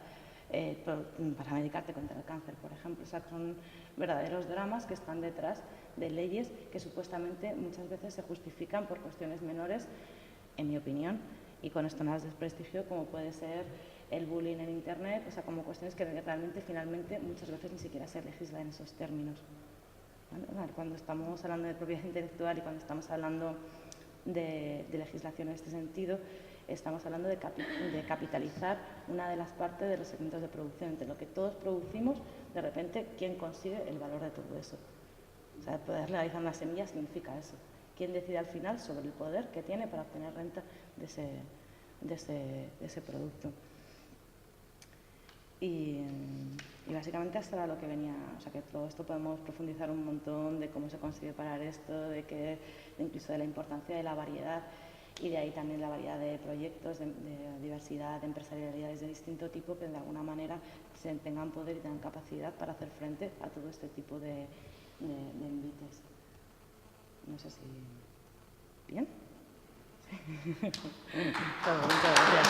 medicarte contra el cáncer, por ejemplo. O sea, son verdaderos dramas que están detrás de leyes que supuestamente muchas veces se justifican por cuestiones menores, en mi opinión, y con esto no las desprestigio, como puede ser el bullying en Internet, o sea, como cuestiones que realmente, finalmente, muchas veces ni siquiera se legisla en esos términos. ¿Vale? Cuando estamos hablando de propiedad intelectual y cuando estamos hablando de legislación en este sentido, estamos hablando de capitalizar una de las partes de los segmentos de producción. Entre lo que todos producimos, de repente, ¿quién consigue el valor de todo eso? O sea, poder legalizar una semilla significa eso. ¿Quién decide al final sobre el poder que tiene para obtener renta de ese producto? Y básicamente hasta era lo que venía, o sea que todo esto podemos profundizar un montón de cómo se consigue parar esto, incluso de la importancia de la variedad y de ahí también la variedad de proyectos, de diversidad, de empresarialidades de distinto tipo que de alguna manera tengan poder y tengan capacidad para hacer frente a todo este tipo de envites. No sé si... ¿Bien? Muchas gracias.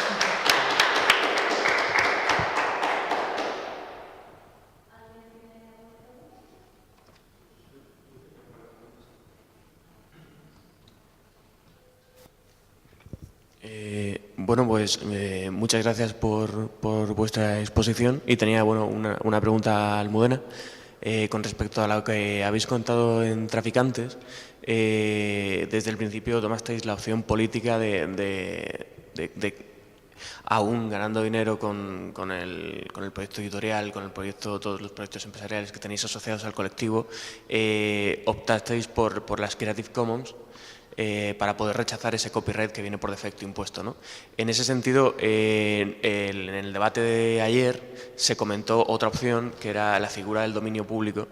Bueno, pues muchas gracias por vuestra exposición y tenía una pregunta a Almudena con respecto a lo que habéis contado en Traficantes. Desde el principio tomasteis la opción política de aún ganando dinero con el proyecto editorial, con el proyecto, todos los proyectos empresariales que tenéis asociados al colectivo, optasteis por las Creative Commons para poder rechazar ese copyright que viene por defecto impuesto, ¿no? En ese sentido, en el debate de ayer se comentó otra opción, que era la figura del dominio público,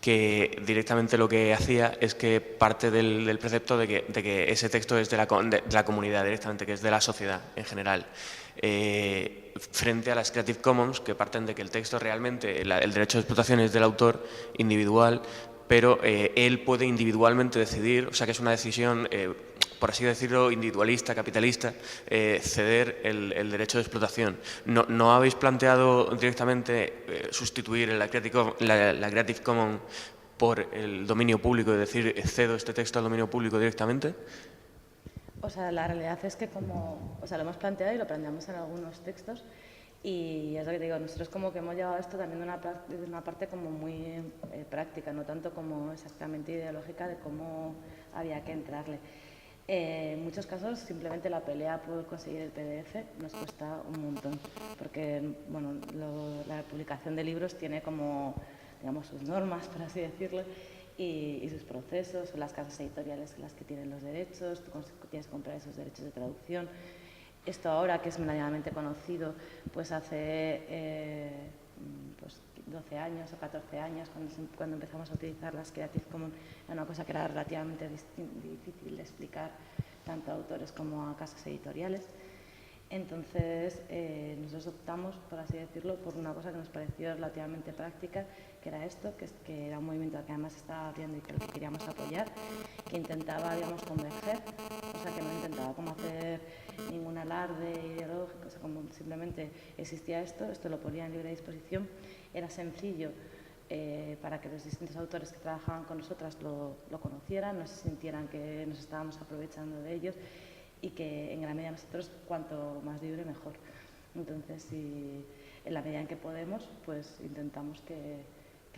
que directamente lo que hacía es que parte del precepto de que ese texto es de la comunidad directamente, que es de la sociedad en general, frente a las Creative Commons, que parten de que el texto realmente, el derecho de explotación es del autor individual, pero él puede individualmente decidir, o sea que es una decisión, por así decirlo, individualista, capitalista, ceder el derecho de explotación. ¿No habéis planteado directamente sustituir la Creative Commons por el dominio público, es decir, cedo este texto al dominio público directamente? O sea, la realidad es que lo hemos planteado y lo planteamos en algunos textos. Y es lo que te digo, nosotros como que hemos llevado esto también de una parte como muy práctica, no tanto como exactamente ideológica de cómo había que entrarle. En muchos casos simplemente la pelea por conseguir el PDF nos cuesta un montón, porque bueno, la publicación de libros tiene como, digamos, sus normas, por así decirlo, y sus procesos, son las casas editoriales las que tienen los derechos, tú tienes que comprar esos derechos de traducción. Esto ahora, que es medianamente conocido, pues hace 12 años o 14 años, cuando empezamos a utilizar las Creative Commons, era una cosa que era relativamente difícil de explicar tanto a autores como a casas editoriales. Entonces, nosotros optamos, por así decirlo, por una cosa que nos pareció relativamente práctica, que era esto, que era un movimiento que además estaba abriendo y que queríamos apoyar, que intentaba, digamos, converger, o sea, que no intentaba como hacer ningún alarde ideológico, o sea, como simplemente existía esto lo ponía en libre disposición, era sencillo para que los distintos autores que trabajaban con nosotras lo conocieran, no se sintieran que nos estábamos aprovechando de ellos, y que en la medida nosotros cuanto más libre mejor. Entonces, si en la medida en que podemos, pues intentamos que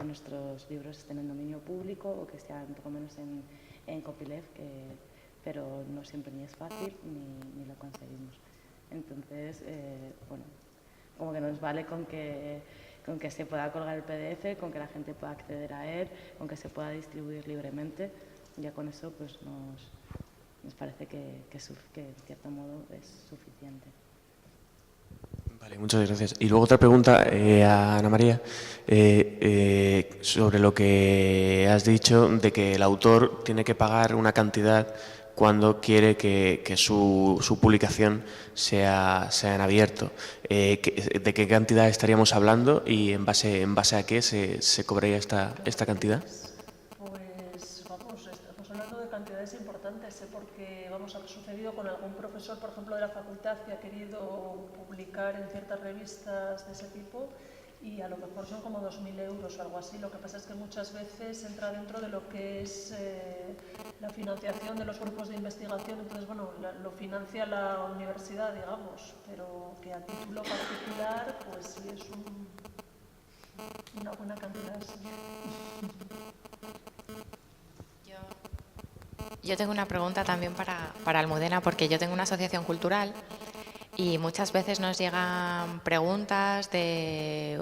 nuestros libros estén en dominio público o que estén un poco menos en copyleft, pero no siempre ni es fácil ni lo conseguimos. Entonces, bueno, como que nos vale con que se pueda colgar el PDF, con que la gente pueda acceder a él, con que se pueda distribuir libremente. Ya con eso pues nos parece que en cierto modo es suficiente. Vale, muchas gracias. Y luego otra pregunta a Ana María sobre lo que has dicho de que el autor tiene que pagar una cantidad cuando quiere que su publicación sea en abierto. ¿De qué cantidad estaríamos hablando y en base a qué se cobraría esta cantidad? Pues vamos, estamos hablando de cantidades importantes, porque vamos, ha sucedido con algún profesor, por ejemplo, de la facultad que ha querido publicar en ciertas revistas de ese tipo y a lo mejor son como 2.000 euros o algo así. Lo que pasa es que muchas veces entra dentro de lo que es la financiación de los grupos de investigación, entonces, bueno, lo financia la universidad, digamos, pero que a título particular, pues sí es una buena cantidad. Sí. Yo tengo una pregunta también para Almudena, porque yo tengo una asociación cultural y muchas veces nos llegan preguntas de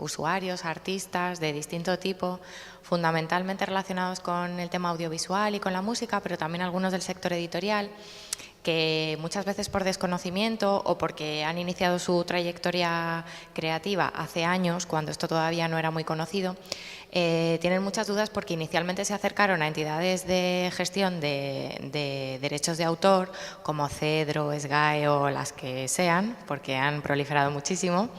usuarios, artistas de distinto tipo, fundamentalmente relacionados con el tema audiovisual y con la música, pero también algunos del sector editorial, que muchas veces por desconocimiento o porque han iniciado su trayectoria creativa hace años, cuando esto todavía no era muy conocido, tienen muchas dudas porque inicialmente se acercaron a entidades de gestión de derechos de autor como Cedro, SGAE o las que sean, porque han proliferado muchísimo,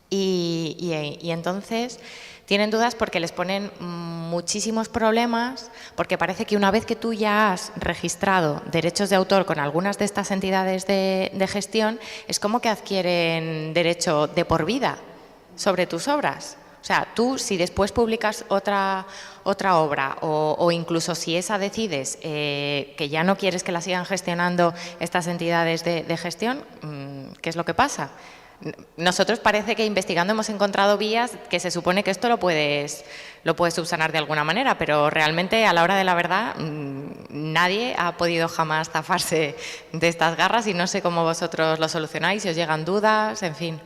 y entonces tienen dudas porque les ponen muchísimos problemas, porque parece que una vez que tú ya has registrado derechos de autor con algunas de estas entidades de gestión, es como que adquieren derecho de por vida sobre tus obras. O sea, tú si después publicas otra obra o incluso si esa decides que ya no quieres que la sigan gestionando estas entidades de gestión, ¿qué es lo que pasa? Nosotros parece que investigando hemos encontrado vías que se supone que esto lo puedes subsanar de alguna manera, pero realmente a la hora de la verdad nadie ha podido jamás zafarse de estas garras y no sé cómo vosotros lo solucionáis, si os llegan dudas, en fin.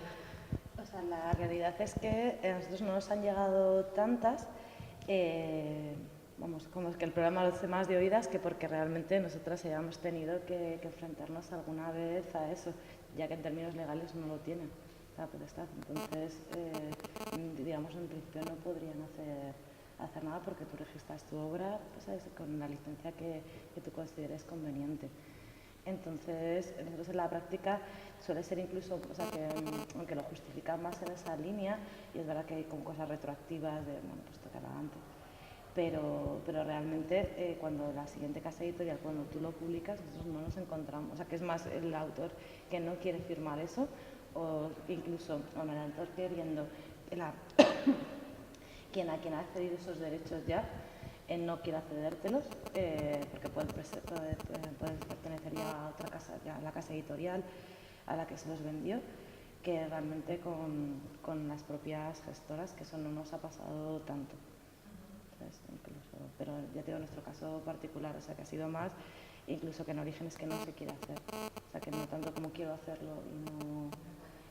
O sea, la realidad es que a nosotros no nos han llegado tantas, como que el problema lo hace más de oídas que porque realmente nosotras hayamos tenido que enfrentarnos alguna vez a eso, ya que en términos legales no lo tienen la potestad. Entonces, digamos, en principio no podrían hacer nada porque tú registras tu obra, ¿sabes?, con la licencia que tú consideres conveniente. Entonces, nosotros en la práctica suele ser incluso, o sea, que aunque lo justifican más en esa línea, y es verdad que hay con cosas retroactivas de, bueno, pues tocará antes, pero realmente cuando la siguiente casa editorial, cuando tú lo publicas, nosotros no nos encontramos, o sea, que es más el autor que no quiere firmar eso, o incluso el autor queriendo quien ha accedido esos derechos ya, no quiere accedértelos, porque puede pertenecer ya a otra casa, ya a la casa editorial a la que se los vendió, que realmente con las propias gestoras, que eso no nos ha pasado tanto. Incluso, pero ya tengo nuestro caso particular, o sea, que ha sido más incluso que en origen es que no se quiere hacer, o sea, que no tanto como quiero hacerlo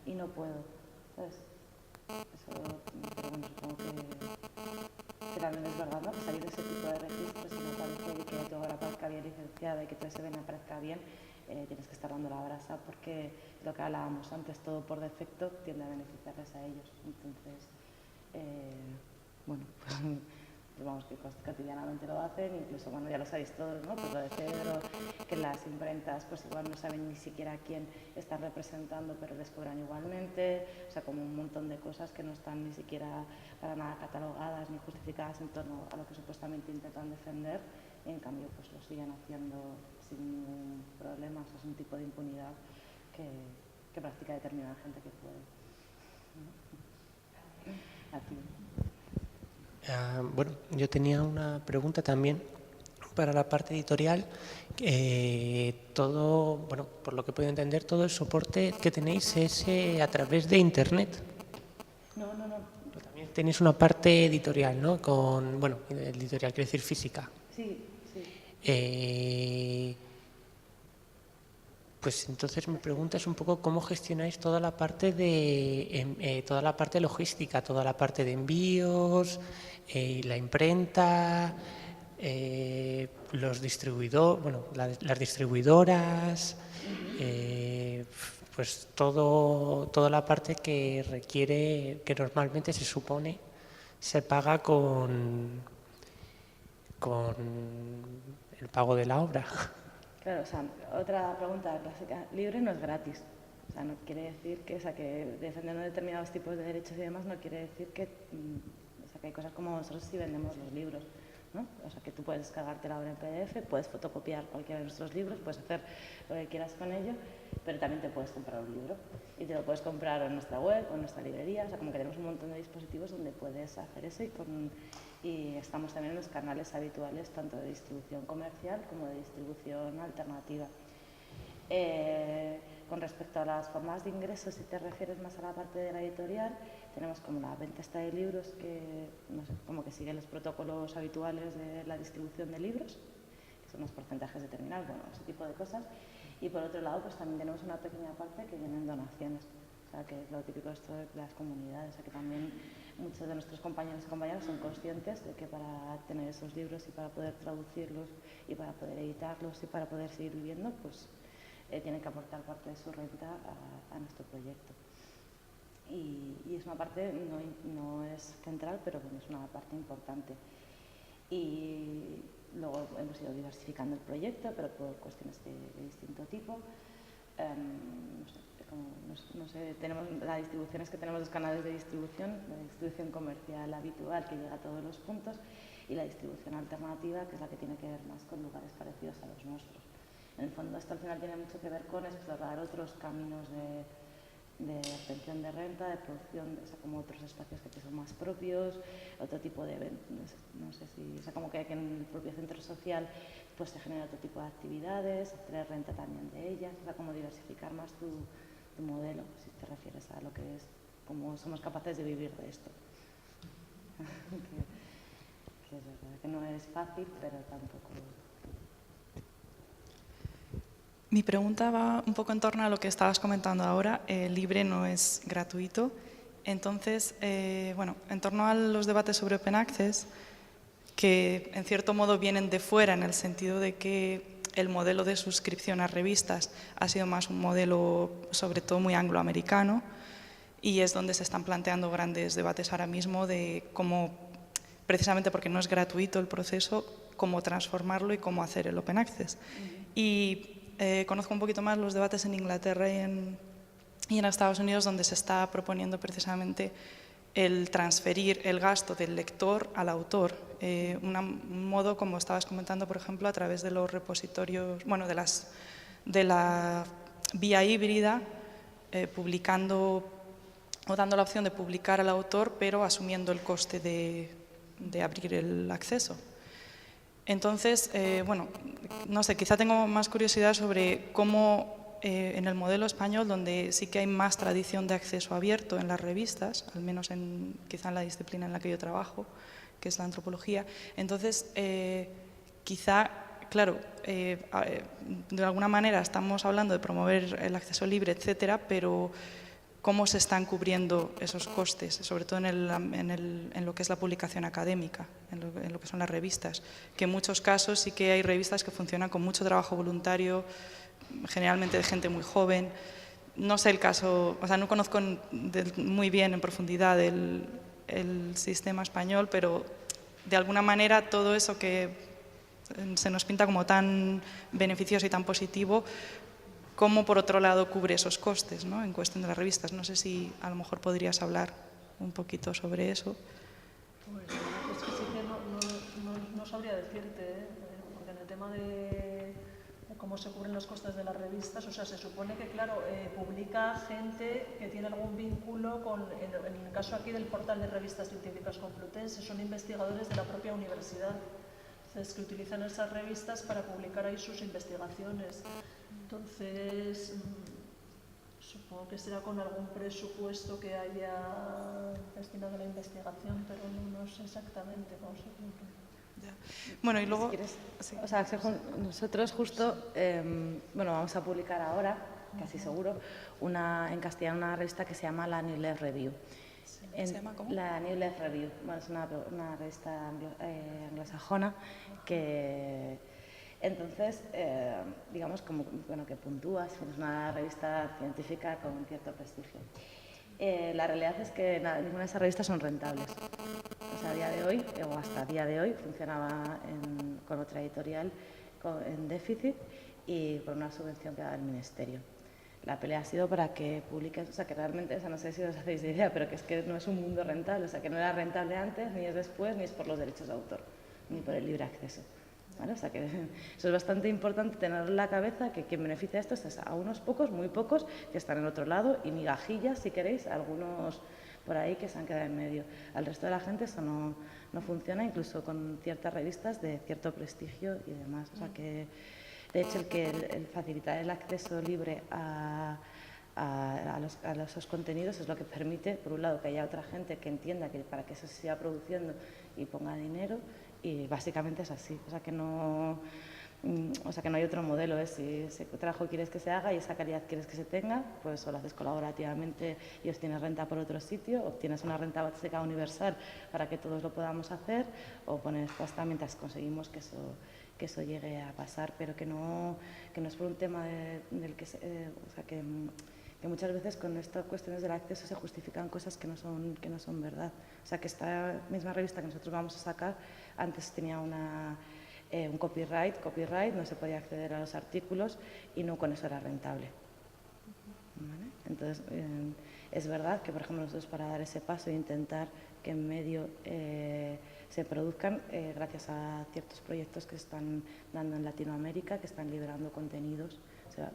y no puedo, ¿sabes? Eso, pero bueno, supongo que también es verdad, ¿no?, que salir de ese tipo de registros, si no parece que tu obra aparezca bien licenciada y que tu SBN aparezca bien, tienes que estar dando la brasa porque lo que hablábamos antes, todo por defecto tiende a beneficiarles a ellos. Entonces, bueno, pues vamos, que cotidianamente lo hacen, incluso, bueno, ya lo sabéis todos, ¿no? Pues lo de Cedro, que las imprentas pues igual no saben ni siquiera a quién están representando, pero les cobran igualmente, o sea, como un montón de cosas que no están ni siquiera para nada catalogadas ni justificadas en torno a lo que supuestamente intentan defender, y en cambio pues lo siguen haciendo sin ningún problema, o sea, es un tipo de impunidad que practica determinada gente que puede. A ti. Bueno, yo tenía una pregunta también para la parte editorial. Todo, bueno, por lo que puedo entender, todo el soporte que tenéis es a través de Internet. No. Pero también tenéis una parte editorial, ¿no? Con, bueno, editorial quiere decir física. Sí. Pues entonces mi pregunta es un poco cómo gestionáis toda la parte de logística, toda la parte de envíos, la imprenta, los distribuidores, bueno, las distribuidoras, pues toda la parte que requiere, que normalmente se supone se paga con el pago de la obra. Claro, o sea, otra pregunta clásica, libre no es gratis. O sea, no quiere decir que, o sea, que defendiendo determinados tipos de derechos y demás no quiere decir que, o sea, que hay cosas como nosotros sí vendemos los libros, ¿no? O sea, que tú puedes descargarte la obra en PDF, puedes fotocopiar cualquiera de nuestros libros, puedes hacer lo que quieras con ello, pero también te puedes comprar un libro y te lo puedes comprar en nuestra web o en nuestra librería, o sea, como que tenemos un montón de dispositivos donde puedes hacer eso y estamos también en los canales habituales tanto de distribución comercial como de distribución alternativa. Con respecto a las formas de ingresos, si te refieres más a la parte de la editorial, tenemos como la venta esta de libros que, no sé, como que sigue los protocolos habituales de la distribución de libros, que son unos porcentajes determinados, bueno, ese tipo de cosas. Y por otro lado, pues también tenemos una pequeña parte que vienen donaciones, o sea, que es lo típico esto de las comunidades, o sea, que también muchos de nuestros compañeros y compañeras son conscientes de que para tener esos libros y para poder traducirlos y para poder editarlos y para poder seguir viviendo, pues tienen que aportar parte de su renta a nuestro proyecto. Y es una parte, no es central, pero bueno, es una parte importante. Y luego hemos ido diversificando el proyecto, pero por cuestiones de distinto tipo. No sé, tenemos la distribución, es que tenemos dos canales de distribución, la distribución comercial habitual que llega a todos los puntos y la distribución alternativa, que es la que tiene que ver más con lugares parecidos a los nuestros. En el fondo esto al final tiene mucho que ver con explorar otros caminos de obtención de renta, de producción, o sea, como otros espacios que son más propios, otro tipo de eventos, no sé si, o sea, como que en el propio centro social pues se genera otro tipo de actividades, obtener renta también de ellas, o sea, como diversificar más tu modelo, si te refieres a lo que es, cómo somos capaces de vivir de esto. que es verdad que no es fácil, pero tampoco... Mi pregunta va un poco en torno a lo que estabas comentando ahora, libre no es gratuito. Entonces, bueno, en torno a los debates sobre Open Access, que en cierto modo vienen de fuera en el sentido de que el modelo de suscripción a revistas ha sido más un modelo sobre todo muy angloamericano y es donde se están planteando grandes debates ahora mismo de cómo, precisamente porque no es gratuito el proceso, cómo transformarlo y cómo hacer el Open Access. Y conozco un poquito más los debates en Inglaterra y en Estados Unidos, donde se está proponiendo precisamente el transferir el gasto del lector al autor. Un modo, como estabas comentando, por ejemplo, a través de los repositorios, bueno, de la vía híbrida, publicando o dando la opción de publicar al autor, pero asumiendo el coste de abrir el acceso. Entonces, bueno, no sé, quizá tengo más curiosidad sobre cómo en el modelo español, donde sí que hay más tradición de acceso abierto en las revistas, al menos quizá en la disciplina en la que yo trabajo, que es la antropología, entonces quizá, claro, de alguna manera estamos hablando de promover el acceso libre, etcétera, pero cómo se están cubriendo esos costes, sobre todo en lo que es la publicación académica, en lo que son las revistas, que en muchos casos sí que hay revistas que funcionan con mucho trabajo voluntario, generalmente de gente muy joven. No sé el caso, o sea, no conozco muy bien en profundidad el sistema español, pero de alguna manera todo eso que se nos pinta como tan beneficioso y tan positivo, cómo por otro lado cubre esos costes, ¿no?, en cuestión de las revistas. No sé si a lo mejor podrías hablar un poquito sobre eso. Pues es que sí que no sabría decirte, ¿eh? Porque en el tema de cómo se cubren los costes de las revistas, o sea, se supone que, claro, publica gente que tiene algún vínculo con, en el caso aquí del portal de revistas científicas Complutense, son investigadores de la propia universidad. Entonces, que utilizan esas revistas para publicar ahí sus investigaciones. Entonces, supongo que será con algún presupuesto que haya destinado a la investigación, pero no sé exactamente cómo se cumple. Bueno, y luego... Si quieres, sí. o sea, nosotros justo, bueno, vamos a publicar ahora, casi seguro, en castellano una revista que se llama la New Left Review. ¿Se llama cómo? La New Left Review, bueno, es una revista anglosajona que, entonces, digamos, como, bueno, que puntúa, es una revista científica con cierto prestigio. La realidad es que ninguna de esas revistas son rentables. O sea, a día de hoy, o hasta a día de hoy, funcionaba con otra editorial en déficit y con una subvención que daba el Ministerio. La pelea ha sido para que publiquen, o sea, que realmente, o sea, no sé si os hacéis de idea, pero que es que no es un mundo rentable, o sea, que no era rentable antes, ni es después, ni es por los derechos de autor, ni por el libre acceso. ¿Vale? O sea, que eso es bastante importante tenerlo en la cabeza, que quien beneficia esto es a unos pocos, muy pocos, que están en otro lado, y migajillas, si queréis, algunos por ahí que se han quedado en medio. Al resto de la gente eso no funciona, incluso con ciertas revistas de cierto prestigio y demás. O sea, que de hecho el facilitar el acceso libre a esos contenidos es lo que permite, por un lado, que haya otra gente que entienda que para que eso se siga produciendo y ponga dinero, y básicamente es así. O sea, que no hay otro modelo. Si ese trabajo quieres que se haga y esa calidad quieres que se tenga, pues o lo haces colaborativamente y obtienes renta por otro sitio, obtienes una renta básica universal para que todos lo podamos hacer, o pones pasta mientras conseguimos que eso llegue a pasar, pero que no es por un tema del que o sea, que muchas veces con estas cuestiones del acceso se justifican cosas que no son verdad. O sea, que esta misma revista que nosotros vamos a sacar antes tenía un copyright, no se podía acceder a los artículos y no con eso era rentable. ¿Vale? Entonces, es verdad que, por ejemplo, nosotros para dar ese paso e intentar que en medio se produzcan, gracias a ciertos proyectos que se están dando en Latinoamérica, que están liberando contenidos,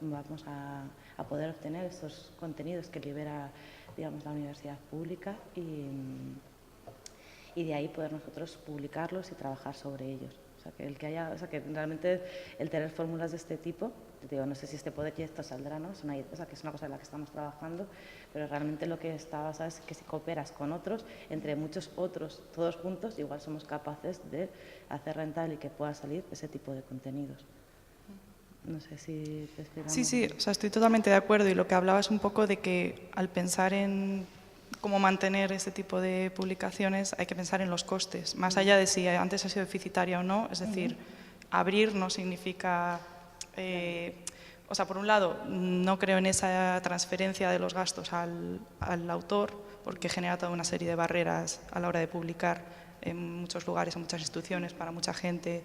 vamos a poder obtener estos contenidos que libera, digamos, la universidad pública y de ahí poder nosotros publicarlos y trabajar sobre ellos. O sea, que realmente el tener fórmulas de este tipo, te digo, no sé si este proyecto saldrá, ¿no? Que es una cosa en la que estamos trabajando, pero realmente lo que está basado es que si cooperas con otros, entre muchos otros, todos juntos, igual somos capaces de hacer rentable y que pueda salir ese tipo de contenidos. No sé si te explicamos. Sí, o sea, estoy totalmente de acuerdo, y lo que hablaba es un poco de que al pensar en cómo mantener este tipo de publicaciones hay que pensar en los costes, más allá de si antes ha sido deficitaria o no. Es decir, abrir no significa... o sea, por un lado, no creo en esa transferencia de los gastos al autor, porque genera toda una serie de barreras a la hora de publicar en muchos lugares, en muchas instituciones, para mucha gente,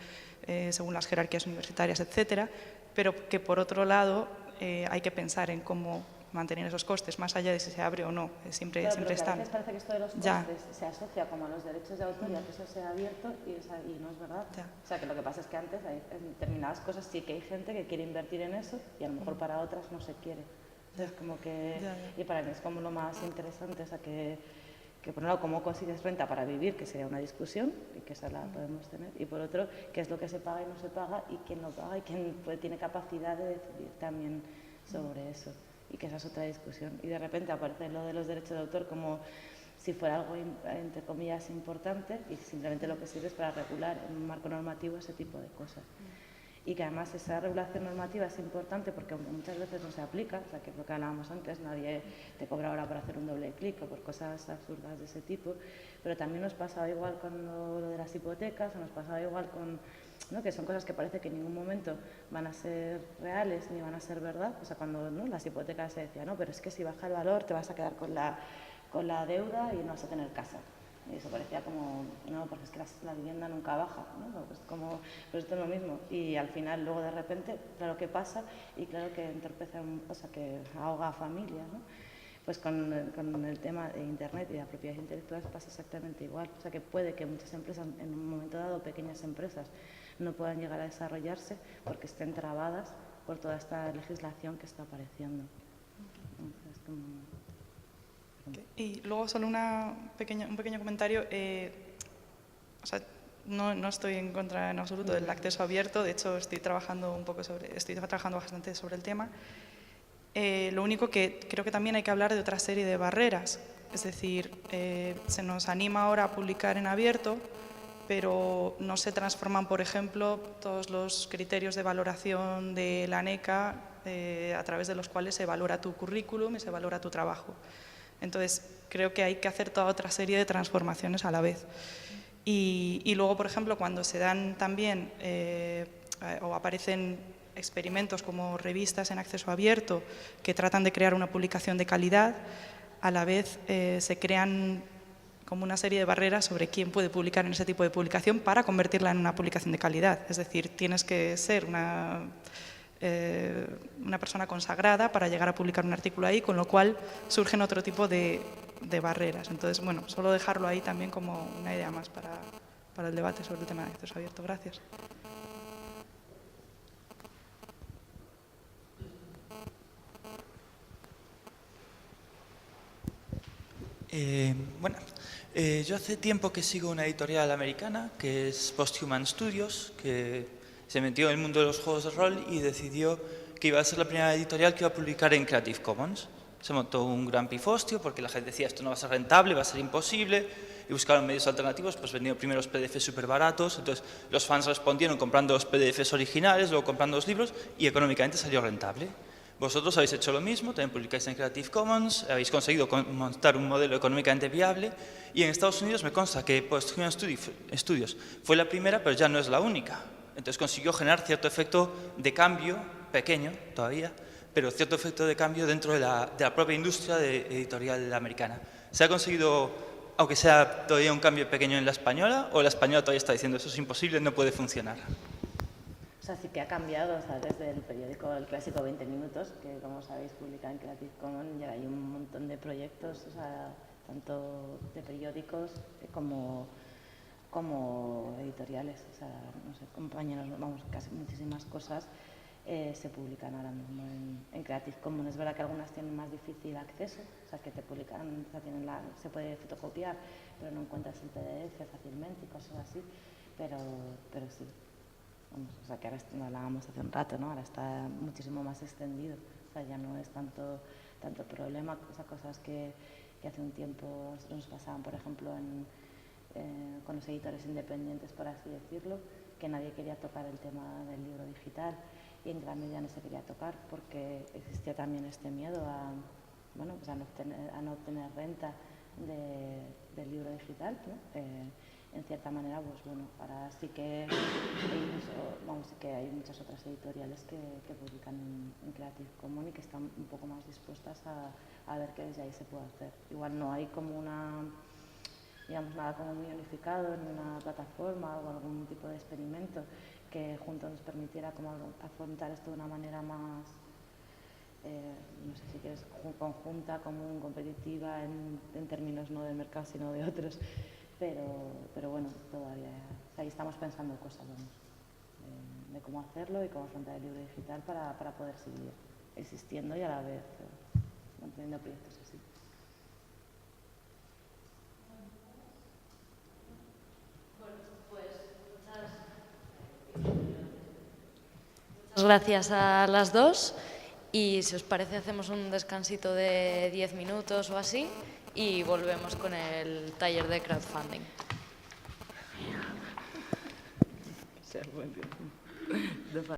según las jerarquías universitarias, etcétera, pero que por otro lado hay que pensar en cómo mantener esos costes, más allá de si se abre o no, siempre están. A veces parece que esto de los costes se asocia como a los derechos de autor y a que eso sea abierto y no es verdad. O sea, que lo que pasa es que antes hay determinadas cosas sí que hay gente que quiere invertir en eso y a lo mejor para otras no se quiere. Entonces, como que... Y para mí es como lo más interesante, o sea, que por un lado, cómo consigues renta para vivir, que sería una discusión, y que esa la podemos tener, y por otro, qué es lo que se paga y no se paga, y quién lo paga, y quién tiene capacidad de decidir también sobre eso, y que esa es otra discusión. Y de repente aparece lo de los derechos de autor como si fuera algo, entre comillas, importante, y simplemente lo que sirve es para regular en un marco normativo ese tipo de cosas. Y que además esa regulación normativa es importante porque muchas veces no se aplica, o sea, que es lo que hablábamos antes, nadie te cobra ahora por hacer un doble clic o por cosas absurdas de ese tipo, pero también nos pasaba igual con lo de las hipotecas, o nos pasaba igual con, ¿no?, que son cosas que parece que en ningún momento van a ser reales ni van a ser verdad. O sea, cuando, ¿no?, las hipotecas se decía, no, pero es que si baja el valor te vas a quedar con la deuda y no vas a tener casa. Y eso parecía como, no, porque es que la vivienda nunca baja, ¿no? Pues esto es lo mismo. Y al final, luego de repente, claro que pasa y claro que entorpece, o sea, que ahoga a familias, ¿no? Pues con el tema de Internet y de la propiedad intelectual pasa exactamente igual. O sea, que puede que muchas empresas, en un momento dado, pequeñas empresas, no puedan llegar a desarrollarse porque estén trabadas por toda esta legislación que está apareciendo. Entonces, Y luego solo un pequeño comentario. O sea, no estoy en contra en absoluto del acceso abierto. De hecho, estoy trabajando bastante sobre el tema. Lo único que creo que también hay que hablar de otra serie de barreras. Es decir, se nos anima ahora a publicar en abierto, pero no se transforman, por ejemplo, todos los criterios de valoración de la ANECA a través de los cuales se valora tu currículum y se valora tu trabajo. Entonces, creo que hay que hacer toda otra serie de transformaciones a la vez. Y luego, por ejemplo, cuando se dan también o aparecen experimentos como revistas en acceso abierto que tratan de crear una publicación de calidad, a la vez se crean como una serie de barreras sobre quién puede publicar en ese tipo de publicación para convertirla en una publicación de calidad. Es decir, tienes que ser una persona consagrada para llegar a publicar un artículo ahí, con lo cual surgen otro tipo de barreras. Entonces, bueno, solo dejarlo ahí también como una idea más para el debate sobre el tema de acceso abierto. Gracias. Yo hace tiempo que sigo una editorial americana que es Posthuman Studios, que se metió en el mundo de los juegos de rol y decidió que iba a ser la primera editorial que iba a publicar en Creative Commons. Se montó un gran pifostio porque la gente decía esto no va a ser rentable, va a ser imposible, y buscaron medios alternativos, pues vendieron primero los PDFs súper baratos, entonces los fans respondieron comprando los PDFs originales, luego comprando los libros y económicamente salió rentable. Vosotros habéis hecho lo mismo, también publicáis en Creative Commons, habéis conseguido montar un modelo económicamente viable y en Estados Unidos me consta que Posthuman Studios fue la primera, pero ya no es la única. Entonces consiguió generar cierto efecto de cambio, pequeño todavía, pero cierto efecto de cambio dentro de la propia industria editorial americana. ¿Se ha conseguido, aunque sea todavía un cambio pequeño en la española, o la española todavía está diciendo eso es imposible, no puede funcionar? O sea, sí que ha cambiado, o sea, desde el periódico El Clásico 20 Minutos, que como sabéis publica en Creative Commons, ya hay un montón de proyectos, o sea, tanto de periódicos como editoriales, o sea, no sé, compañeros, vamos, casi muchísimas cosas se publican ahora mismo en Creative Commons. Es verdad que algunas tienen más difícil acceso, o sea, que te publican, o sea, se puede fotocopiar, pero no encuentras el PDF fácilmente y cosas así, pero sí. Vamos, o sea, que ahora lo hablábamos hace un rato, ¿no? Ahora está muchísimo más extendido, o sea, ya no es tanto problema, o sea, cosas que hace un tiempo nos pasaban, por ejemplo, con los editores independientes, por así decirlo, que nadie quería tocar el tema del libro digital y en gran medida no se quería tocar porque existía también este miedo a no obtener renta del libro digital, ¿no? En cierta manera, pues bueno, ahora sí que hay muchas otras editoriales que publican en Creative Commons y que están un poco más dispuestas a ver qué desde ahí se puede hacer. Igual no hay como nada como muy unificado en una plataforma o algún tipo de experimento que juntos nos permitiera como afrontar esto de una manera más, no sé si quieres, conjunta, común, competitiva, en términos no de mercado sino de otros. Pero bueno, todavía ahí estamos pensando cosas, vamos, de cómo hacerlo y cómo afrontar el libro digital para poder seguir existiendo y a la vez manteniendo proyectos así. Muchas gracias a las dos y si os parece hacemos un descansito de 10 minutos o así y volvemos con el taller de crowdfunding.